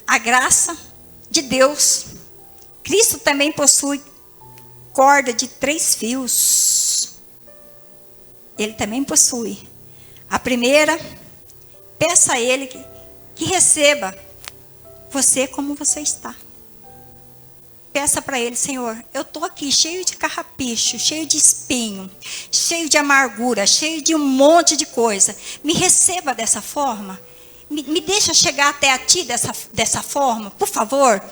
a graça de Deus, Cristo também possui corda de 3 fios. Ele também possui. A primeira, peça a Ele que receba você como você está. Peça para Ele: Senhor, eu estou aqui cheio de carrapicho, cheio de espinho, cheio de amargura, cheio de um monte de coisa. Me receba dessa forma. Me deixa chegar até a Ti dessa forma, por favor.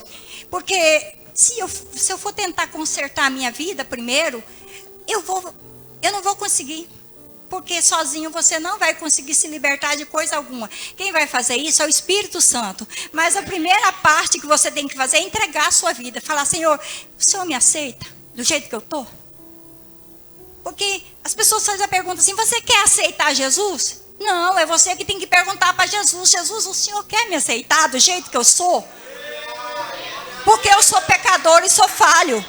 Porque se eu for tentar consertar a minha vida primeiro, eu não vou conseguir. Porque sozinho você não vai conseguir se libertar de coisa alguma. Quem vai fazer isso é o Espírito Santo. Mas a primeira parte que você tem que fazer é entregar a sua vida. Falar: Senhor, o Senhor me aceita do jeito que eu estou? Porque as pessoas fazem a pergunta assim: você quer aceitar Jesus? Não, é você que tem que perguntar para Jesus: Jesus, o Senhor quer me aceitar do jeito que eu sou? Porque eu sou pecador e sou falho.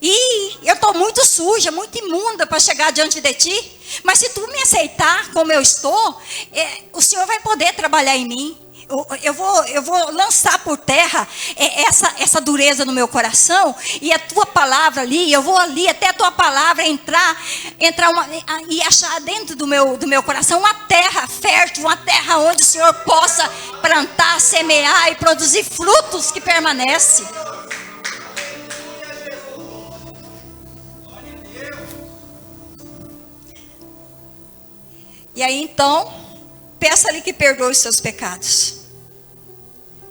E eu estou muito suja, muito imunda para chegar diante de Ti. Mas se Tu me aceitar como eu estou, o Senhor vai poder trabalhar em mim. Eu vou lançar por terra essa dureza no meu coração. E a Tua palavra ali, eu vou ali até a Tua palavra entrar e achar dentro do meu coração uma terra fértil, uma terra onde o Senhor possa plantar, semear e produzir frutos que permanecem. E aí então, peça-lhe que perdoe os seus pecados.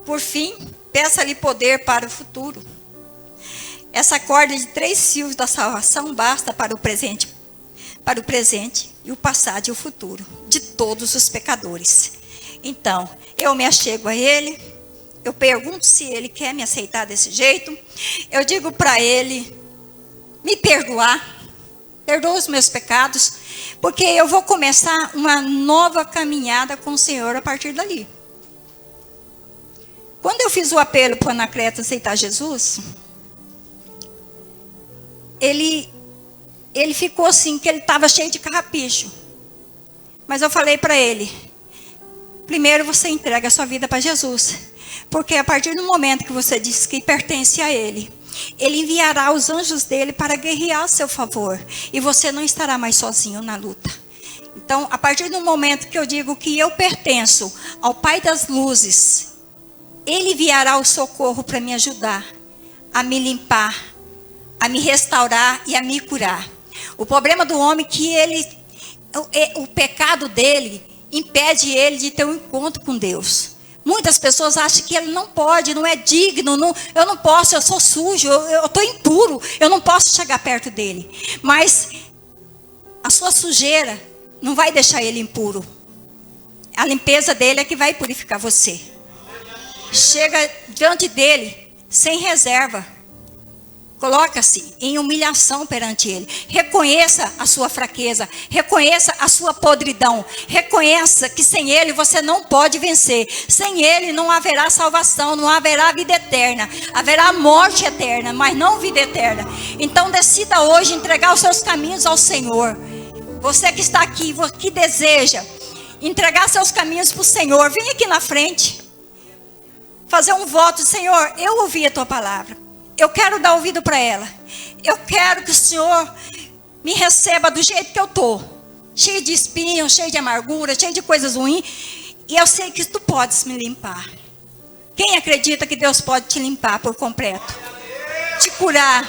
Por fim, peça-lhe poder para o futuro. Essa corda de 3 fios da salvação basta para o presente e o passado e o futuro de todos os pecadores. Então, eu me achego a Ele, eu pergunto se Ele quer me aceitar desse jeito, eu digo para Ele me perdoar. Perdoa os meus pecados, porque eu vou começar uma nova caminhada com o Senhor a partir dali. Quando eu fiz o apelo para o Anacleto aceitar Jesus, ele ficou assim, que ele estava cheio de carrapicho. Mas eu falei para ele: primeiro você entrega a sua vida para Jesus, porque a partir do momento que você diz que pertence a Ele, Ele enviará os anjos dele para guerrear a seu favor. E você não estará mais sozinho na luta. Então, a partir do momento que eu digo que eu pertenço ao Pai das Luzes, Ele enviará o socorro para me ajudar, a me limpar, a me restaurar e a me curar. O problema do homem é que o pecado dele impede ele de ter um encontro com Deus. Muitas pessoas acham que ele não pode, não é digno, eu não posso, eu sou sujo, eu estou impuro, eu não posso chegar perto dele. Mas a sua sujeira não vai deixar ele impuro. A limpeza dele é que vai purificar você. Chega diante dele sem reserva. Coloca-se em humilhação perante Ele. Reconheça a sua fraqueza. Reconheça a sua podridão. Reconheça que sem Ele você não pode vencer. Sem Ele não haverá salvação, não haverá vida eterna. Haverá morte eterna, mas não vida eterna. Então decida hoje entregar os seus caminhos ao Senhor. Você que está aqui, que deseja entregar seus caminhos para o Senhor, vem aqui na frente. Fazer um voto, Senhor, eu ouvi a tua palavra. Eu quero dar ouvido para ela. Eu quero que o Senhor me receba do jeito que eu estou. Cheio de espinho, cheio de amargura, cheio de coisas ruins. E eu sei que tu podes me limpar. Quem acredita que Deus pode te limpar por completo? Te curar,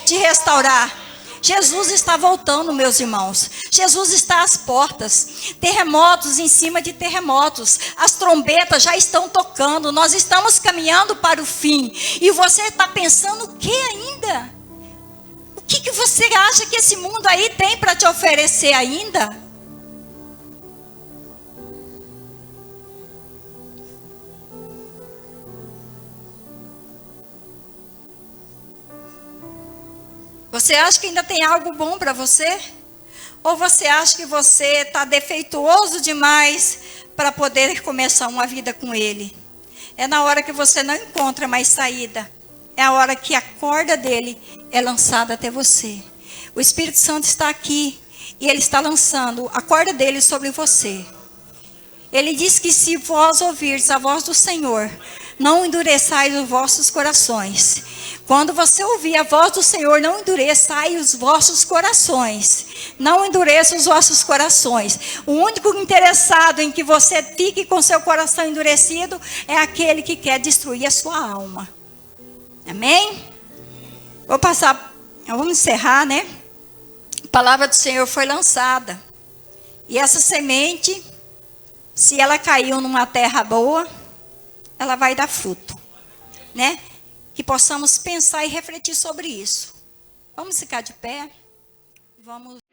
te restaurar. Jesus está voltando, meus irmãos. Jesus está às portas. Terremotos em cima de terremotos. As trombetas já estão tocando. Nós estamos caminhando para o fim. E você está pensando o que ainda? O que você acha que esse mundo aí tem para te oferecer ainda? Você acha que ainda tem algo bom para você? Ou você acha que você está defeituoso demais para poder começar uma vida com Ele? É na hora que você não encontra mais saída. É a hora que a corda dele é lançada até você. O Espírito Santo está aqui e Ele está lançando a corda dele sobre você. Ele diz que se vós ouvirdes a voz do Senhor, não endureçais os vossos corações. Quando você ouvir a voz do Senhor, não endureçai os vossos corações. Não endureça os vossos corações. O único interessado em que você fique com seu coração endurecido é aquele que quer destruir a sua alma. Amém? Vamos encerrar, né? A palavra do Senhor foi lançada. E essa semente, se ela caiu numa terra boa, ela vai dar fruto, né? Que possamos pensar e refletir sobre isso. Vamos ficar de pé? Vamos